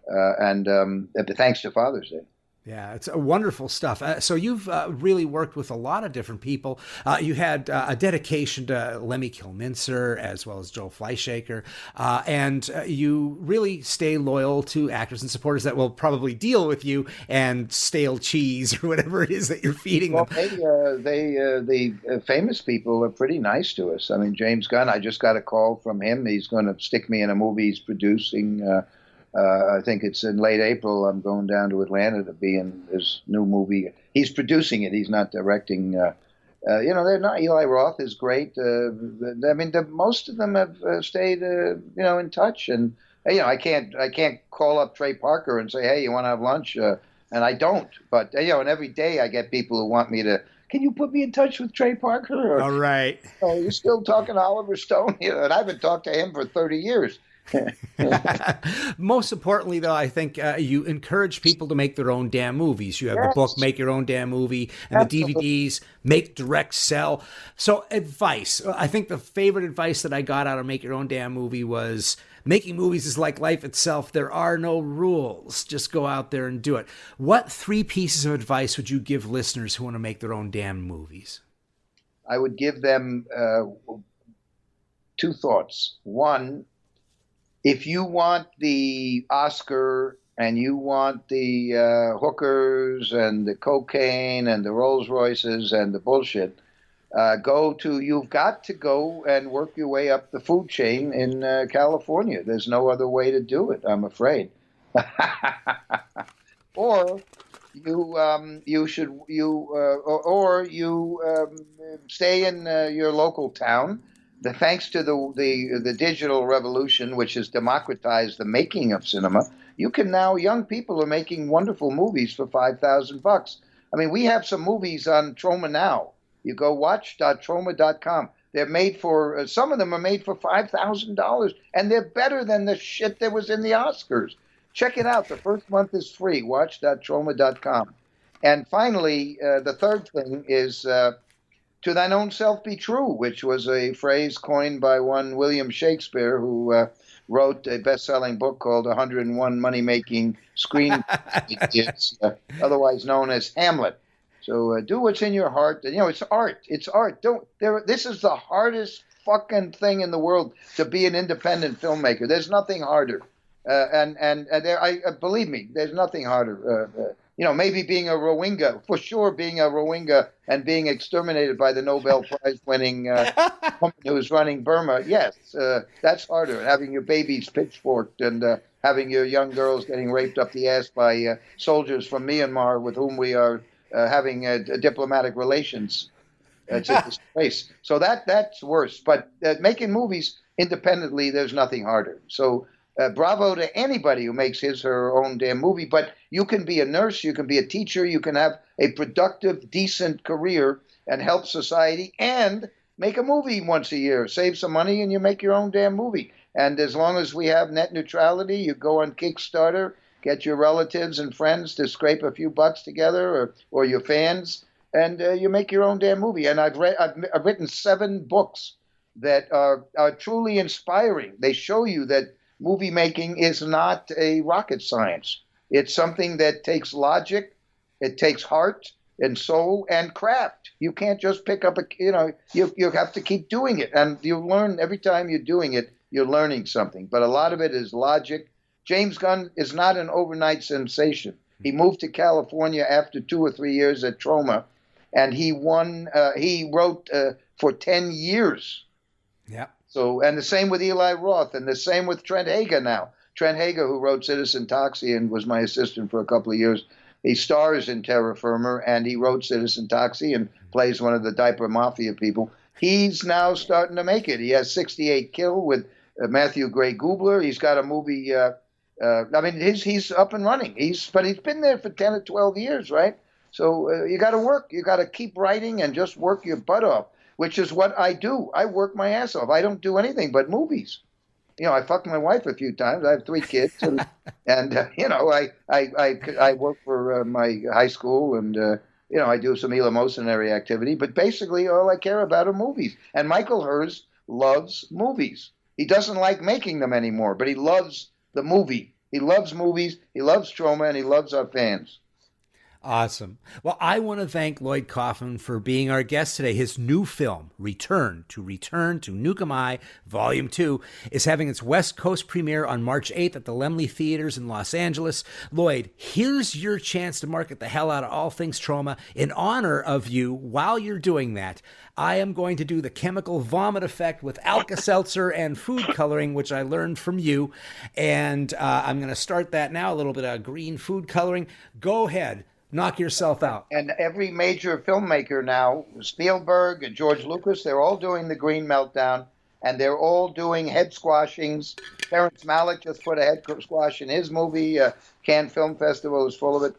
and thanks to Father's Day. Yeah, it's wonderful stuff. So you've really worked with a lot of different people. You had a dedication to Lemmy Kilminster as well as Joel Fleischaker, and you really stay loyal to actors and supporters that will probably deal with you and stale cheese or whatever it is that you're feeding them. The famous people are pretty nice to us. I mean, James Gunn, I just got a call from him. He's going to stick me in a movie he's producing. I think it's in late April. I'm going down to Atlanta to be in his new movie. He's producing it. He's not directing. They're not. Eli Roth is great. Most of them have stayed, in touch. And I can't call up Trey Parker and say, hey, you want to have lunch? And I don't. But and every day I get people who want me to. Can you put me in touch with Trey Parker? Or, all right. You're still talking to Oliver Stone? And I haven't talked to him for 30 years. Most importantly, though, I think you encourage people to make their own damn movies. You have the book, Make Your Own Damn Movie, and Absolutely. The DVDs, Make, Direct, Sell. So advice. I think the favorite advice that I got out of Make Your Own Damn Movie was making movies is like life itself. There are no rules. Just go out there and do it. What 3 pieces of advice would you give listeners who want to make their own damn movies? I would give them 2 thoughts. One, if you want the Oscar and you want the hookers and the cocaine and the Rolls Royces and the bullshit, you've got to go and work your way up the food chain in California. There's no other way to do it, I'm afraid. Or you stay in your local town. Thanks to the digital revolution, which has democratized the making of cinema, young people are making wonderful movies for $5,000. I mean, we have some movies on Troma Now. You go watch.troma.com. They're made for, some of them are made for $5,000, and they're better than the shit that was in the Oscars. Check it out. The first month is free. Watch.troma.com. And finally, the third thing is, to thine own self be true, which was a phrase coined by one William Shakespeare, who wrote a best-selling book called 101 Money-Making Screen Idiots, otherwise known as Hamlet. So do what's in your heart. It's art. It's art. This is the hardest fucking thing in the world, to be an independent filmmaker. There's nothing harder. Believe me, there's nothing harder. Maybe being a Rohingya, for sure being a Rohingya and being exterminated by the Nobel Prize-winning woman who's running Burma, yes, that's harder. Having your babies pitchforked and having your young girls getting raped up the ass by soldiers from Myanmar with whom we are having diplomatic relations. It's a disgrace. So that's worse. But making movies independently, there's nothing harder. So bravo to anybody who makes his or her own damn movie. But you can be a nurse, you can be a teacher, you can have a productive, decent career and help society and make a movie once a year. Save some money and you make your own damn movie. And as long as we have net neutrality, you go on Kickstarter, get your relatives and friends to scrape a few bucks together, or your fans, and you make your own damn movie. And I've written 7 books that are truly inspiring. They show you that movie making is not a rocket science. It's something that takes logic, it takes heart and soul and craft. You can't just pick up you have to keep doing it. And you learn every time you're doing it, you're learning something. But a lot of it is logic. James Gunn is not an overnight sensation. He moved to California after 2 or 3 years at Troma, and he wrote for 10 years. Yeah. So, and the same with Eli Roth, and the same with Trent Hager now. Trent Hager, who wrote Citizen Toxie and was my assistant for a couple of years, he stars in Terra Firma, and he wrote Citizen Toxie and plays one of the diaper mafia people. He's now starting to make it. He has 68 Kill with Matthew Gray Gubler. He's got a movie. He's up and running. But he's been there for 10 or 12 years, right? So you got to work. You got to keep writing and just work your butt off, which is what I do. I work my ass off. I don't do anything but movies. I fucked my wife a few times. I have 3 kids, and I work for my high school, and I do some eleemosynary activity. But basically, all I care about are movies. And Michael Herz, loves movies. He doesn't like making them anymore, but he loves the movie. He loves movies, he loves Troma, and he loves our fans. Awesome. Well, I want to thank Lloyd Kaufman for being our guest today. His new film, Return to Nuke Volume 2, is having its West Coast premiere on March 8th at the Laemmle Theaters in Los Angeles. Lloyd, here's your chance to market the hell out of all things Troma. In honor of you, while you're doing that, I am going to do the chemical vomit effect with Alka-Seltzer and food coloring, which I learned from you. And I'm going to start that now, a little bit of green food coloring. Go ahead. Knock yourself out. And every major filmmaker now, Spielberg and George Lucas, they're all doing the green meltdown, and they're all doing head squashings. Terrence Malick just put a head squash in his movie. Cannes Film Festival is full of it.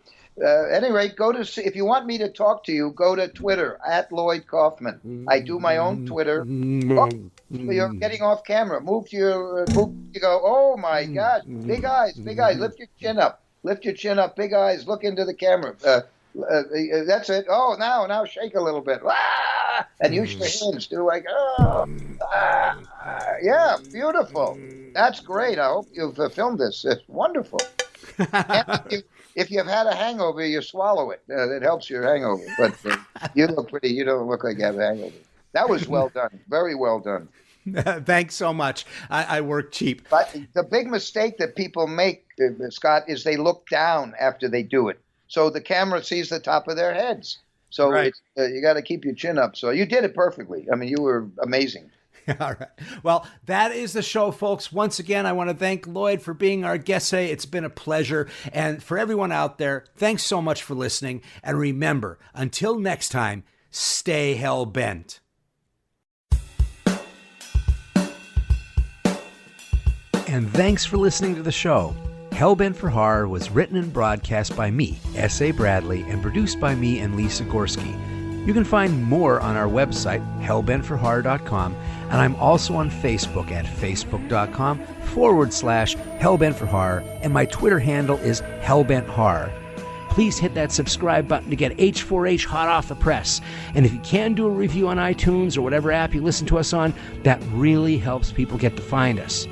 At any rate, if you want me to talk to you, go to Twitter, @Lloyd Kaufman. I do my own Twitter. Oh, you're getting off camera. Move to your, you go, oh my God, big eyes, lift your chin up. Lift your chin up, big eyes, look into the camera. That's it. Oh, now shake a little bit. Ah! And use your hands. Do like, yeah, beautiful. That's great. I hope you've filmed this. It's wonderful. If you've had a hangover, you swallow it. It helps your hangover. But you look pretty. You don't look like you have a hangover. That was well done. Very well done. Thanks so much. I work cheap. But the big mistake that people make, Scott, is they look down after they do it. So the camera sees the top of their heads. So right. You got to keep your chin up. So you did it perfectly. I mean, you were amazing. All right. Well, that is the show, folks. Once again, I want to thank Lloyd for being our guest today. It's been a pleasure. And for everyone out there, thanks so much for listening. And remember, until next time, stay hell-bent. And thanks for listening to the show. Hellbent for Horror was written and broadcast by me, S.A. Bradley, and produced by me and Lee Sikorsky. You can find more on our website, hellbentforhorror.com, and I'm also on Facebook at facebook.com/hellbentforhorror, and my Twitter handle is hellbenthorror. Please hit that subscribe button to get H4H hot off the press. And if you can do a review on iTunes or whatever app you listen to us on, that really helps people get to find us.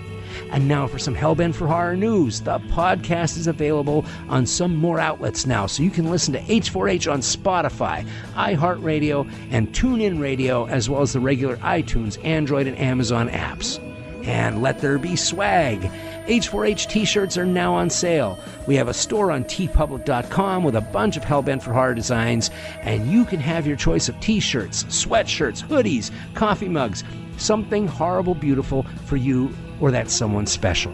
And now for some Hellbent for Horror news. The podcast is available on some more outlets now, so you can listen to H4H on Spotify, iHeartRadio, and TuneIn Radio, as well as the regular iTunes, Android, and Amazon apps. And let there be swag. H4H t-shirts are now on sale. We have a store on tpublic.com with a bunch of Hellbent for Horror designs, and you can have your choice of t-shirts, sweatshirts, hoodies, coffee mugs, something horrible beautiful for you or that someone special.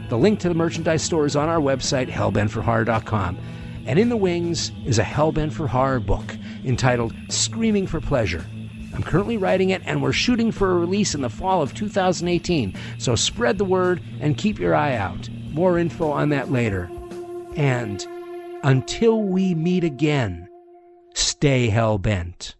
The link to the merchandise store is on our website, hellbentforhorror.com. And in the wings is a Hellbent for Horror book entitled Screaming for Pleasure. I'm currently writing it, and we're shooting for a release in the fall of 2018, so spread the word and keep your eye out. More info on that later. And until we meet again, stay hellbent.